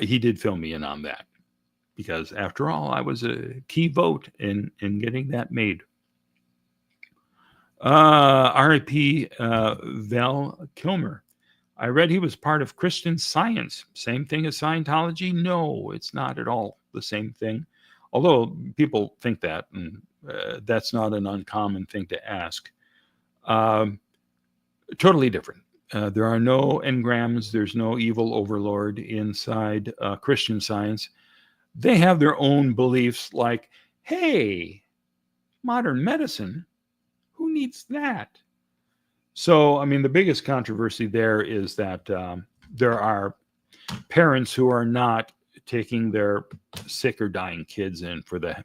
He did fill me in on that, because after all, I was a key vote in getting that made. R.I.P. Val Kilmer. I read he was part of Christian Science. Same thing as Scientology? No, it's not at all the same thing. Although people think that, and that's not an uncommon thing to ask. Totally different. There are no engrams. There's no evil overlord inside Christian Science. They have their own beliefs like, hey, modern medicine, who needs that? So, I mean, the biggest controversy there is that there are parents who are not taking their sick or dying kids in for the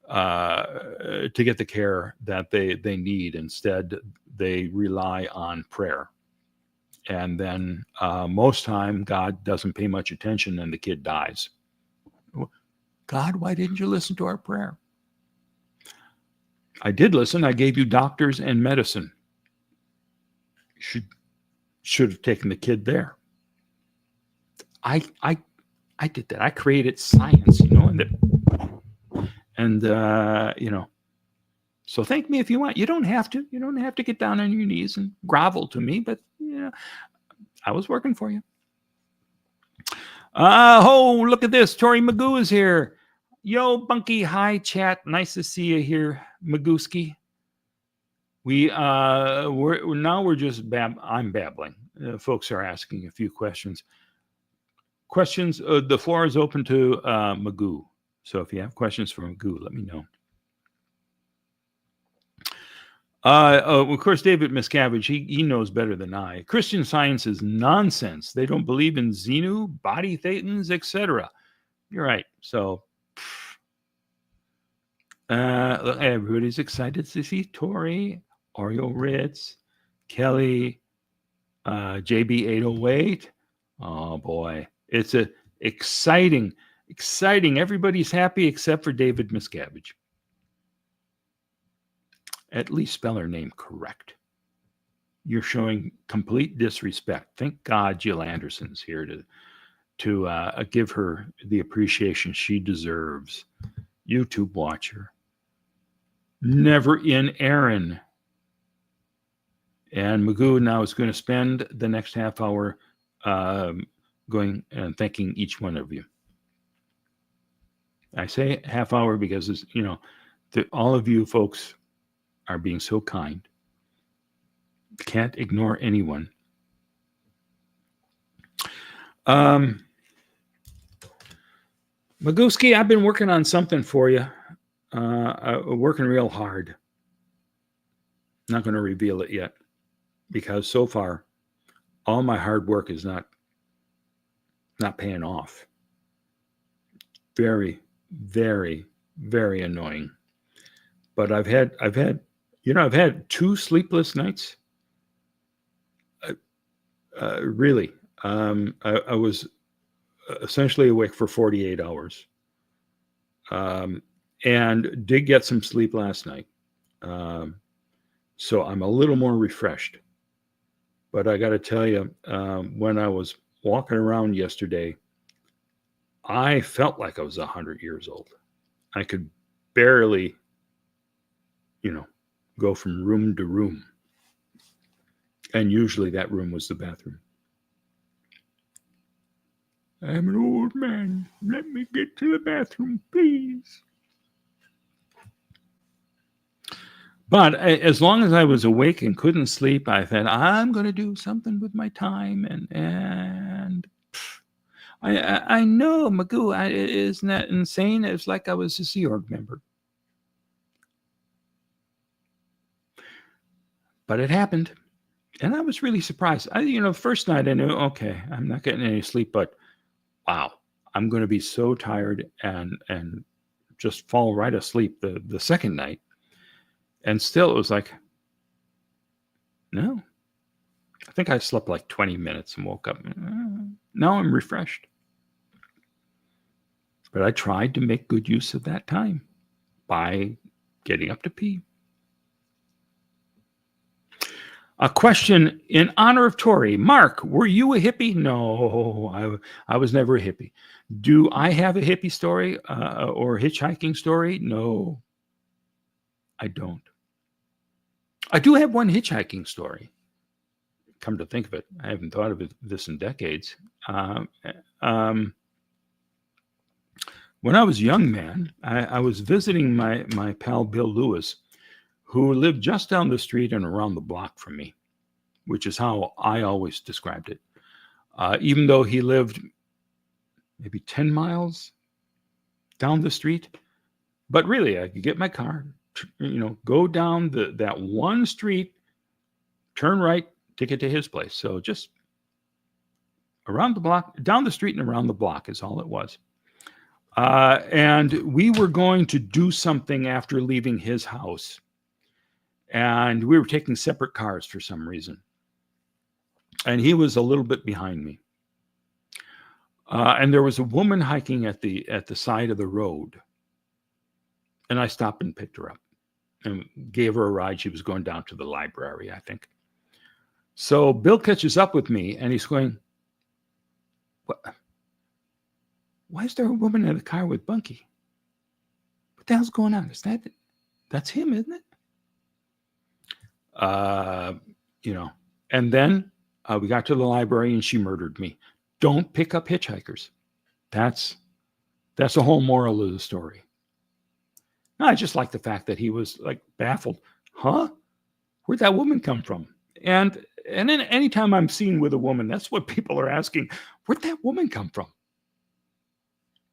to get the care that they need. Instead, they rely on prayer. And then most time, God doesn't pay much attention and the kid dies. God, why didn't you listen to our prayer? I did listen. I gave you doctors and medicine. You should have taken the kid there. I did that. I created science, and so thank me if you want. You don't have to. You don't have to get down on your knees and grovel to me, but I was working for you. Oh, look at this. Tori Magoo is here. Yo, Bunky, hi, chat. Nice to see you here, Magooski. We're just I'm babbling. Folks are asking a few questions. The floor is open to Magoo. So if you have questions for Magoo, let me know. Of course, David Miscavige, he knows better than I. Christian Science is nonsense. They don't believe in Xenu, body thetans, etc. You're right. So everybody's excited to see Tori, Oreo Ritz, Kelly, JB808. Oh boy, it's exciting. Everybody's happy except for David Miscavige. At least spell her name correct. You're showing complete disrespect. Thank God Jill Anderson's here to give her the appreciation she deserves. YouTube watcher. Never in Aaron. And Magoo now is going to spend the next half hour going and thanking each one of you. I say half hour because it's, all of you folks are being so kind. Can't ignore anyone. Magooski, I've been working on something for you. Working real hard. Not going to reveal it yet because so far all my hard work is not paying off. Very, very, very annoying. But I've had 2 sleepless nights. Really, I was essentially awake for 48 hours, and did get some sleep last night. So I'm a little more refreshed. But I got to tell you, when I was walking around yesterday, I felt like I was 100 years old. I could barely, go from room to room. And usually that room was the bathroom. I'm an old man. Let me get to the bathroom, please. But as long as I was awake and couldn't sleep, I thought, I'm going to do something with my time. And I know, Magoo, isn't that insane? It's like I was a Sea Org member. But it happened. And I was really surprised. First night I knew, okay, I'm not getting any sleep, but wow, I'm going to be so tired and just fall right asleep the second night. And still it was like, no. I think I slept like 20 minutes and woke up. Now I'm refreshed. But I tried to make good use of that time by getting up to pee. A question in honor of Tori. Mark, were you a hippie? No, I was never a hippie. Do I have a hippie story or hitchhiking story? No, I don't. I do have one hitchhiking story. Come to think of it, I haven't thought of this in decades. When I was a young man, I was visiting my pal Bill Lewis, who lived just down the street and around the block from me, which is how I always described it. Even though he lived maybe 10 miles down the street, but really I could get my car, go down that one street, turn right, take it to his place. So just around the block, down the street and around the block is all it was. And we were going to do something after leaving his house. And we were taking separate cars for some reason. And he was a little bit behind me. And there was a woman hiking at the side of the road. And I stopped and picked her up and gave her a ride. She was going down to the library, I think. So Bill catches up with me and he's going, "What? Why is there a woman in the car with Bunky? What the hell's going on? That's him, isn't it?" And then we got to the library and she murdered me. Don't pick up hitchhikers. That's the whole moral of the story. I just like the fact that he was like baffled. Huh? Where'd that woman come from? And then anytime I'm seen with a woman, that's what people are asking. Where'd that woman come from?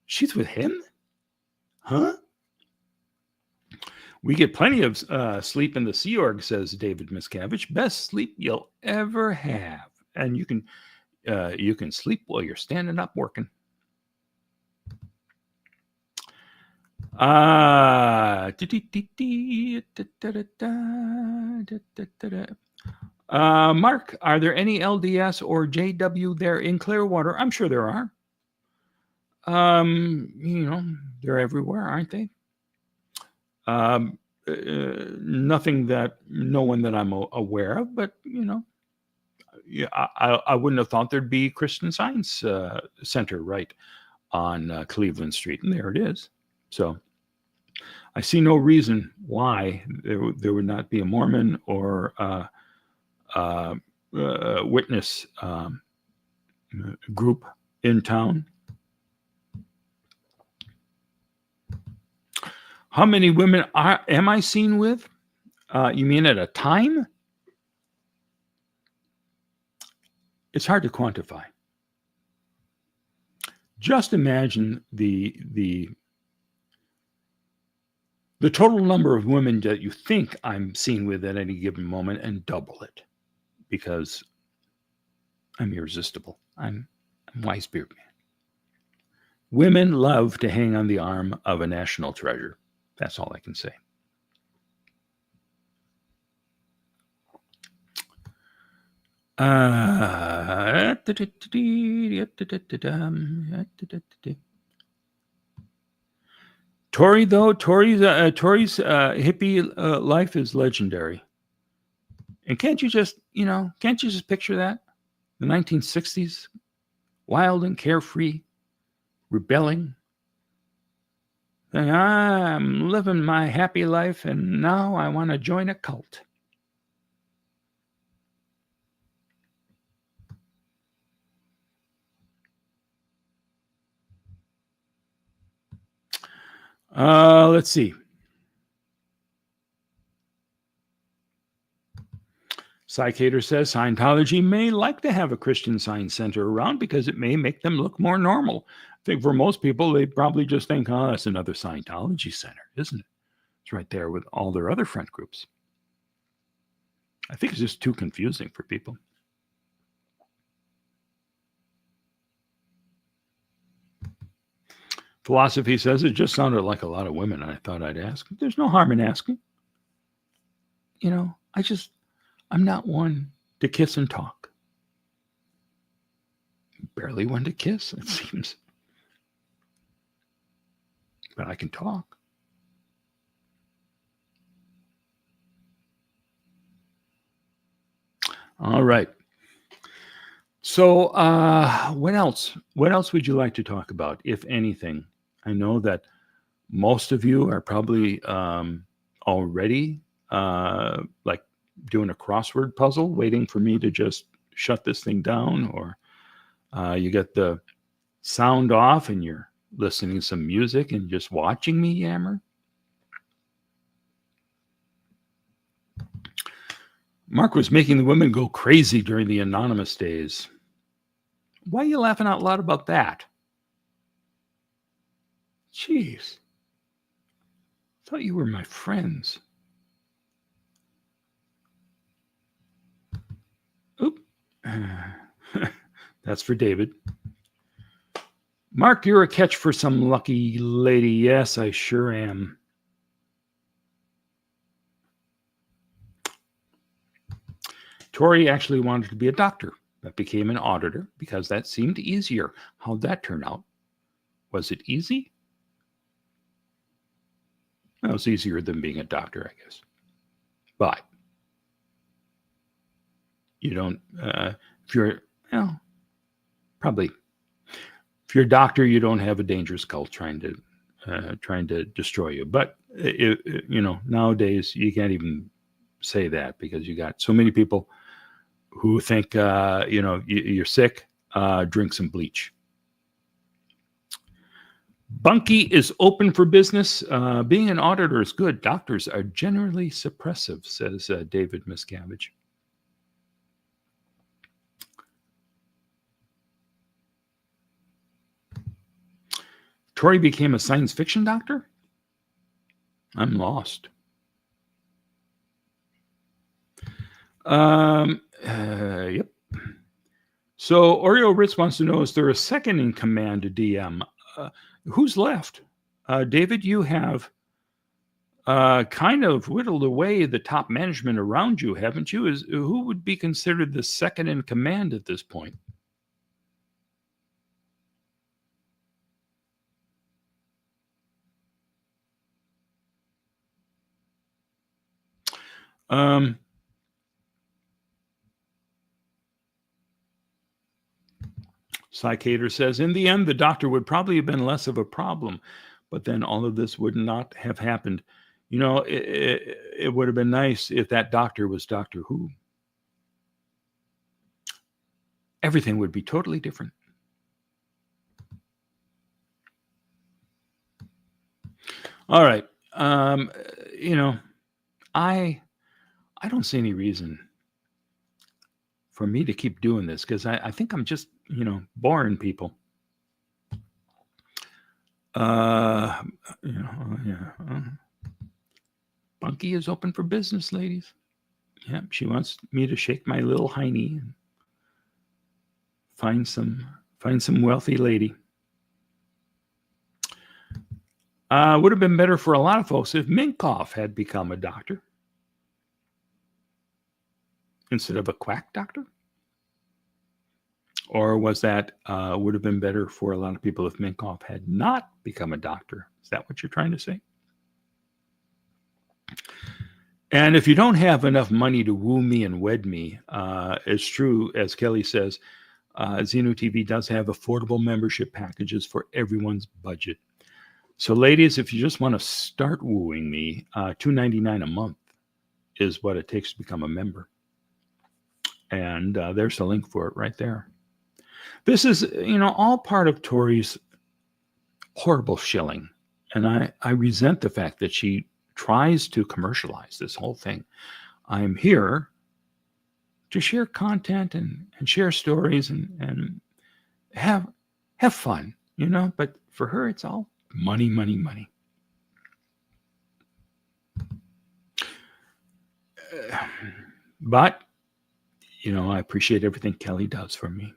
She's with him? Huh? We get plenty of sleep in the Sea Org, says David Miscavige. Best sleep you'll ever have. And you can sleep while you're standing up working. Mark, are there any LDS or JW there in Clearwater? I'm sure there are. They're everywhere, aren't they? Nothing that no one that I'm aware of, but I wouldn't have thought there'd be Christian Science Center right on Cleveland Street, and there it is. So I see no reason why there would not be a Mormon or witness group in town. How many women am I seen with? You mean at a time? It's hard to quantify. Just imagine the total number of women that you think I'm seen with at any given moment and double it, because I'm irresistible. I'm wise beard man. Women love to hang on the arm of a national treasure. That's all I can say. Tori, though, Tori's hippie life is legendary. And can't you just picture that? The 1960s, wild and carefree, rebelling. Saying, I'm living my happy life, and now I want to join a cult. Let's see. Psychator says Scientology may like to have a Christian Science Center around because it may make them look more normal. I think for most people, they probably just think, oh, that's another Scientology center, isn't it? It's right there with all their other friend groups. I think it's just too confusing for people. Philosophy says it just sounded like a lot of women. I thought I'd ask. There's no harm in asking. I'm not one to kiss and talk. Barely one to kiss, it seems. But I can talk. All right. So what else? What else would you like to talk about, if anything? I know that most of you are probably already like doing a crossword puzzle, waiting for me to just shut this thing down, or you get the sound off and you're listening to some music and just watching me yammer. Mark was making the women go crazy during the anonymous days. Why are you laughing out loud about that? Jeez. I thought you were my friends. Oop. That's for David. Mark, you're a catch for some lucky lady. Yes, I sure am. Tori actually wanted to be a doctor, but became an auditor because that seemed easier. How'd that turn out? Was it easy? Well, it's easier than being a doctor, I guess. But you don't, if you're, probably, if you're a doctor, you don't have a dangerous cult trying to destroy you. But, nowadays you can't even say that because you got so many people who think, you're sick, drink some bleach. Bunky is open for business. Being an auditor is good. Doctors are generally suppressive, says David Miscavige. Tori became a science fiction doctor? I'm lost. Yep. So Oreo Ritz wants to know, is there a second in command to DM? Who's left? David, you have kind of whittled away the top management around you, haven't you? Who would be considered the second in command at this point? Psychator says, in the end, the doctor would probably have been less of a problem, but then all of this would not have happened. It would have been nice if that doctor was Doctor Who. Everything would be totally different. All right. You know, I don't see any reason for me to keep doing this because I think I'm just, boring people. Uh, yeah. Bunky is open for business, ladies. Yeah, she wants me to shake my little hiney and find some wealthy lady. Would have been better for a lot of folks if Minkoff had become a doctor instead of a quack doctor. Or was that would have been better for a lot of people if Minkoff had not become a doctor? Is that what you're trying to say? And if you don't have enough money to woo me and wed me, it's true, as Kelly says, Xeno TV does have affordable membership packages for everyone's budget. So ladies, if you just want to start wooing me, $2.99 a month is what it takes to become a member. And there's the link for it right there. This is, all part of Tori's horrible shilling. And I resent the fact that she tries to commercialize this whole thing. I'm here to share content and share stories and have fun, but for her, it's all money, money, money. But, I appreciate everything Kelly does for me.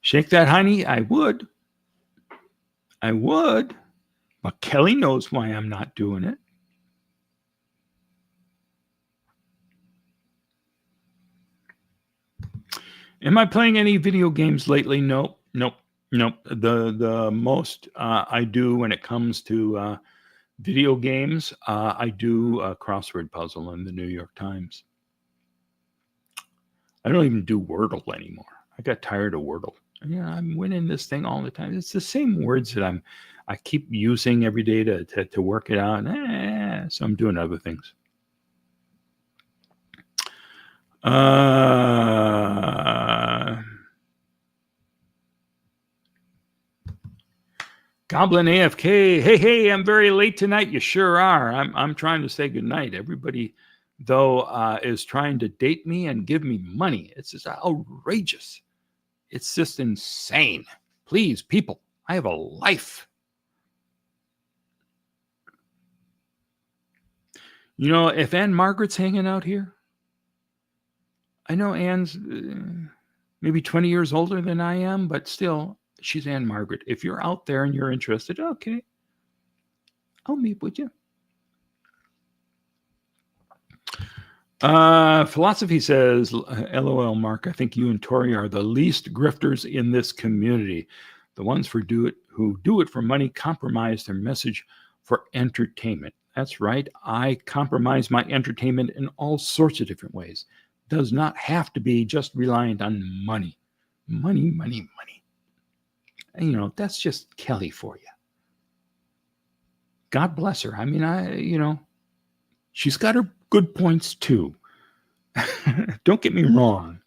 Shake that, honey. I would. But Kelly knows why I'm not doing it. Am I playing any video games lately? Nope. The most I do when it comes to video games, I do a crossword puzzle in the New York Times. I don't even do Wordle anymore. I got tired of Wordle. I'm winning this thing all the time. It's the same words that I keep using every day to work it out. So I'm doing other things. Goblin AFK. Hey, I'm very late tonight. You sure are. I'm trying to say goodnight. Everybody, though, is trying to date me and give me money. It's just outrageous. It's just insane. Please, people, I have a life. If Anne Margaret's hanging out here, I know Anne's maybe 20 years older than I am, but still, she's Anne Margaret. If you're out there and you're interested, okay, I'll meet with you. Philosophy says, LOL, Mark, I think you and Tori are the least grifters in this community. The ones who do it for money compromise their message for entertainment. That's right. I compromise my entertainment in all sorts of different ways. Does not have to be just reliant on money. Money. And, that's just Kelly for you. God bless her. I mean, she's got her good points too. Don't get me wrong.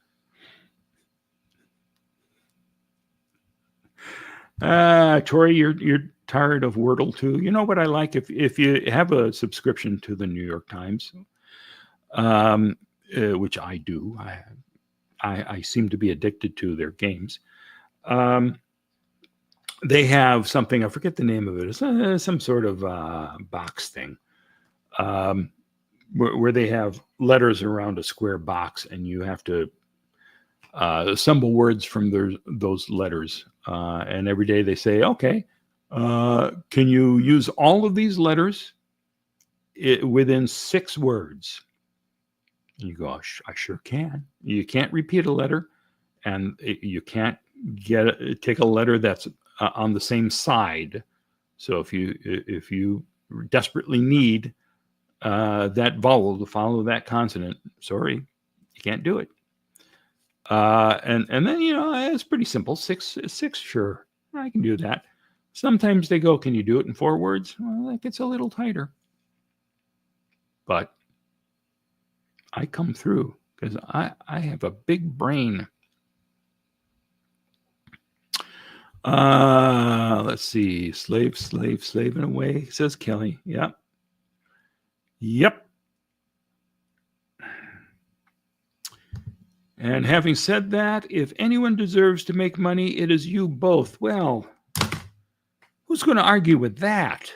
Tori, you're tired of Wordle too. You know what I like? If you have a subscription to the New York Times, which I do, I seem to be addicted to their games. They have something, I forget the name of it. It's some sort of box thing where they have letters around a square box and you have to assemble words from those letters. And every day they say, okay, can you use all of these letters within 6 words? And you go, I sure can. You can't repeat a letter, and you can't take a letter that's on the same side. So if you desperately need that vowel to follow that consonant, sorry, you can't do it. And then it's pretty simple. Six, sure, I can do that. Sometimes they go, can you do it in 4 words? Well, that gets a little tighter, but I come through because I have a big brain. Let's see. Slaving away, says Kelly. Yep. And having said that, if anyone deserves to make money, it is you both. Well, who's going to argue with that?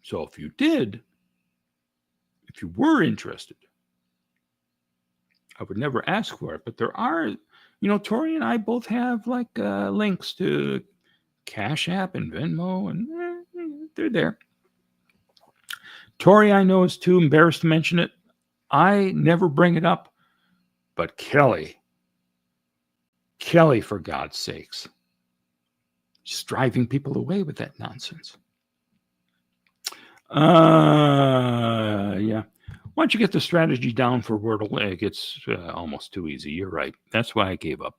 So if you were interested, I would never ask for it. But there are, Tori and I both have like links to Cash App and Venmo, and they're there. Tori, I know, is too embarrassed to mention it. I never bring it up. But Kelly, for God's sakes, just driving people away with that nonsense. Yeah. Once you get the strategy down for Wordle, it gets almost too easy. You're right. That's why I gave up.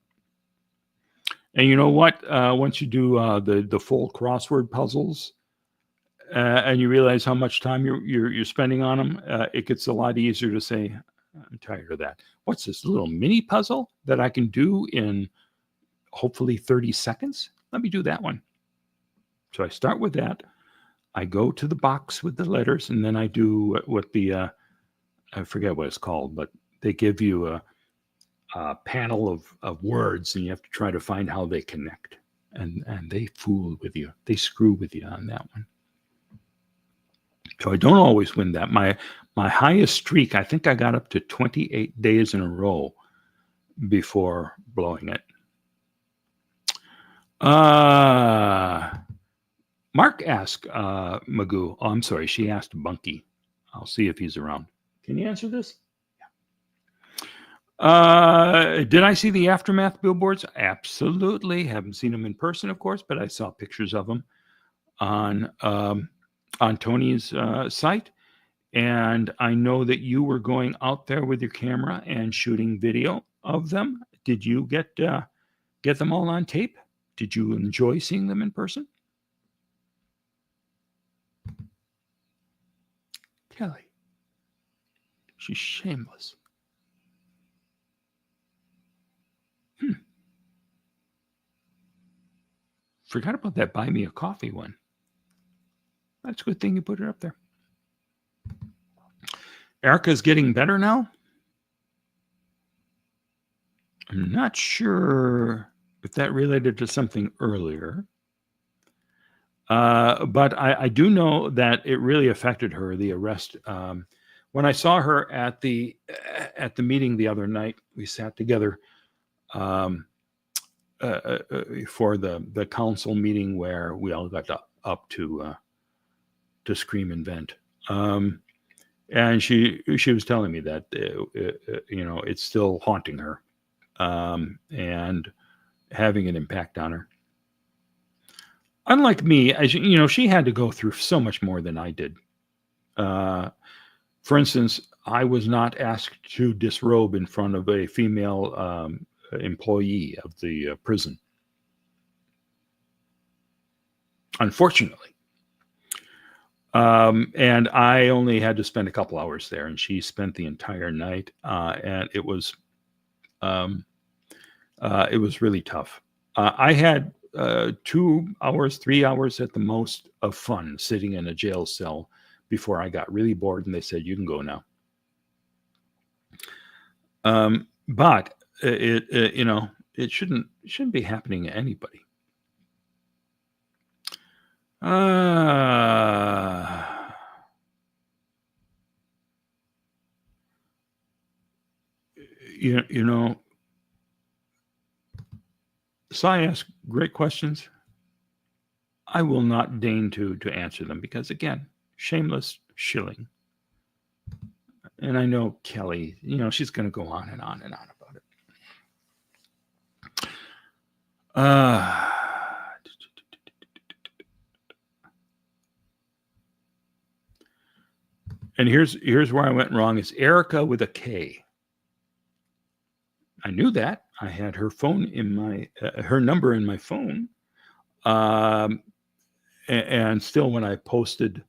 And you know what? Once you do the full crossword puzzles, and you realize how much time you're spending on them, it gets a lot easier to say, I'm tired of that. What's this little mini puzzle that I can do in hopefully 30 seconds? Let me do that one. So I start with that. I go to the box with the letters, and then I do what the, I forget what it's called, but they give you a panel of words, and you have to try to find how they connect. And they fool with you. They screw with you on that one. So I don't always win that. My highest streak, I think I got up to 28 days in a row before blowing it. Mark asked Magoo. Oh, I'm sorry. She asked Bunky. I'll see if he's around. Can you answer this? Yeah. Did I see the Aftermath billboards? Absolutely. Haven't seen them in person, of course, but I saw pictures of them on Tony's site. And I know that you were going out there with your camera and shooting video of them. Did you get them all on tape? Did you enjoy seeing them in person? Kelly. She's shameless. Forgot about that buy me a coffee one. That's a good thing you put it up there. Erica's getting better now. I'm not sure if that related to something earlier. But I do know that it really affected her, the arrest. When I saw her at the meeting the other night, we sat together for the council meeting where we all got up to scream and vent. And she was telling me that it's still haunting her and having an impact on her. Unlike me, she had to go through so much more than I did. For instance, I was not asked to disrobe in front of a female employee of the prison. Unfortunately. And I only had to spend a couple hours there, and she spent the entire night. And it was really tough. I had 2 hours, 3 hours at the most of fun sitting in a jail cell before I got really bored, and they said, you can go now. But it shouldn't be happening to anybody. Sai asked great questions. I will not deign to answer them because, again, shameless shilling. And I know Kelly, she's going to go on and on and on about it. And here's where I went wrong. It's Erica with a K. I knew that. I had her phone in her number in my phone. And still, when I posted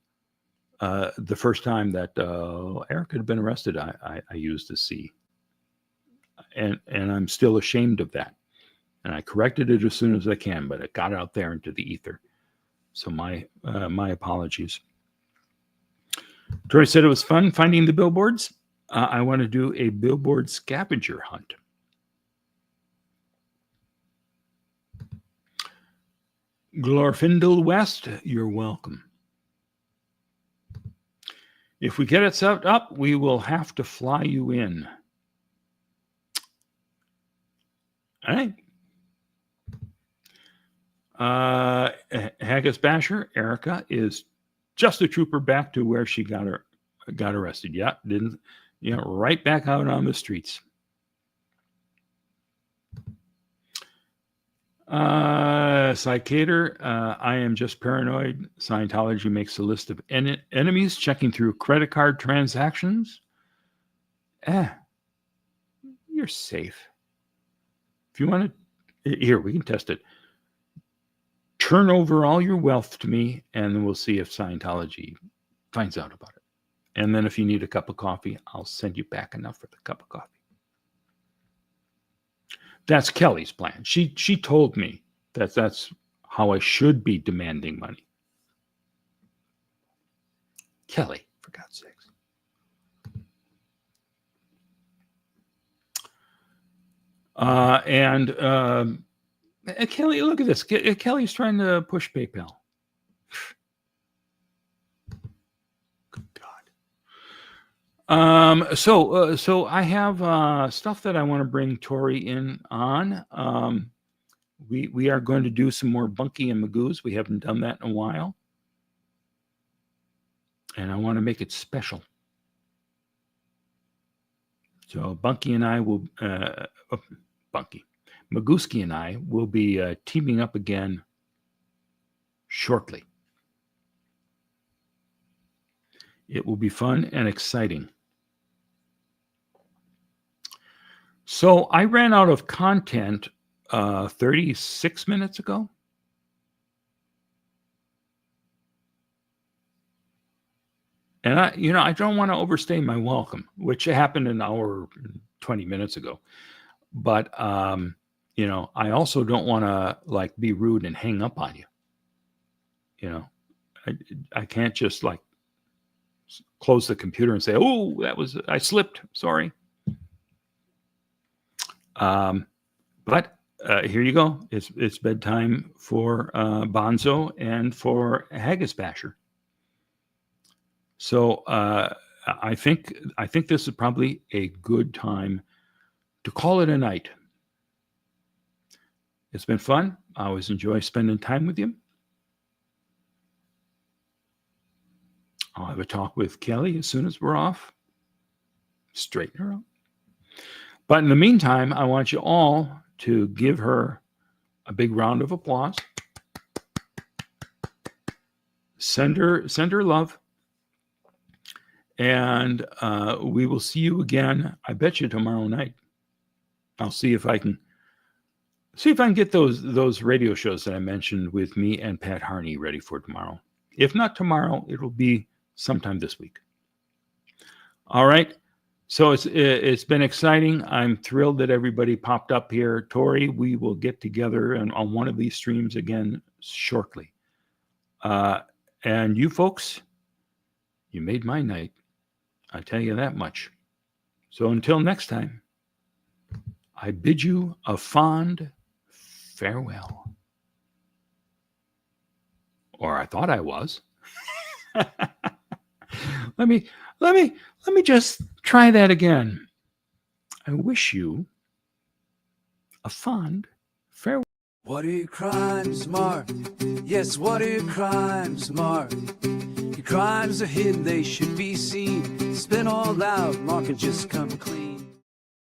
the first time that Erica had been arrested, I used a C. and I'm still ashamed of that. And I corrected it as soon as I can, but it got out there into the ether. So my apologies. Troy said it was fun finding the billboards. I want to do a billboard scavenger hunt. Glorfindel West, you're welcome. If we get it set up, we will have to fly you in. All right. Haggis Basher, Erica, is just a trooper back to where she got arrested. Yeah, right back out on the streets. Psychater, I am just paranoid. Scientology makes a list of enemies checking through credit card transactions. You're safe. If you want to, here, we can test it. Turn over all your wealth to me, and then we'll see if Scientology finds out about it. And then if you need a cup of coffee, I'll send you back enough for the cup of coffee. That's Kelly's plan. She told me that that's how I should be demanding money. Kelly, for God's sakes. Kelly, look at this. Kelly's trying to push PayPal. Good God. So I have stuff that I want to bring Tori in on. We are going to do some more Bunky and Magoos. We haven't done that in a while. And I want to make it special. So Bunky and I will, Magooski and I will be teaming up again shortly. It will be fun and exciting. So I ran out of content 36 minutes ago. And I don't want to overstay my welcome, which happened an hour, 20 minutes ago. But, I also don't want to be rude and hang up on you. I can't just close the computer and say, oh, I slipped. Sorry. But here you go. It's bedtime for Bonzo and for Haggis Basher. So I think this is probably a good time to call it a night. It's been fun. I always enjoy spending time with you. I'll have a talk with Kelly as soon as we're off. Straighten her out. But in the meantime, I want you all to give her a big round of applause. Send her love. And we will see you again, I bet you, tomorrow night. I'll see if I can get those radio shows that I mentioned with me and Pat Harney ready for tomorrow. If not tomorrow, it'll be sometime this week. All right. So it's been exciting. I'm thrilled that everybody popped up here. Tori, we will get together on one of these streams again shortly. And you folks, you made my night. I tell you that much. So until next time, I bid you a fond farewell. Or I thought I was. Let me just try that again. I wish you a fond farewell. What are your crimes, Mark? Yes, what are your crimes, Mark? Your crimes are hidden, they should be seen. Spin all out, Mark, and just come clean.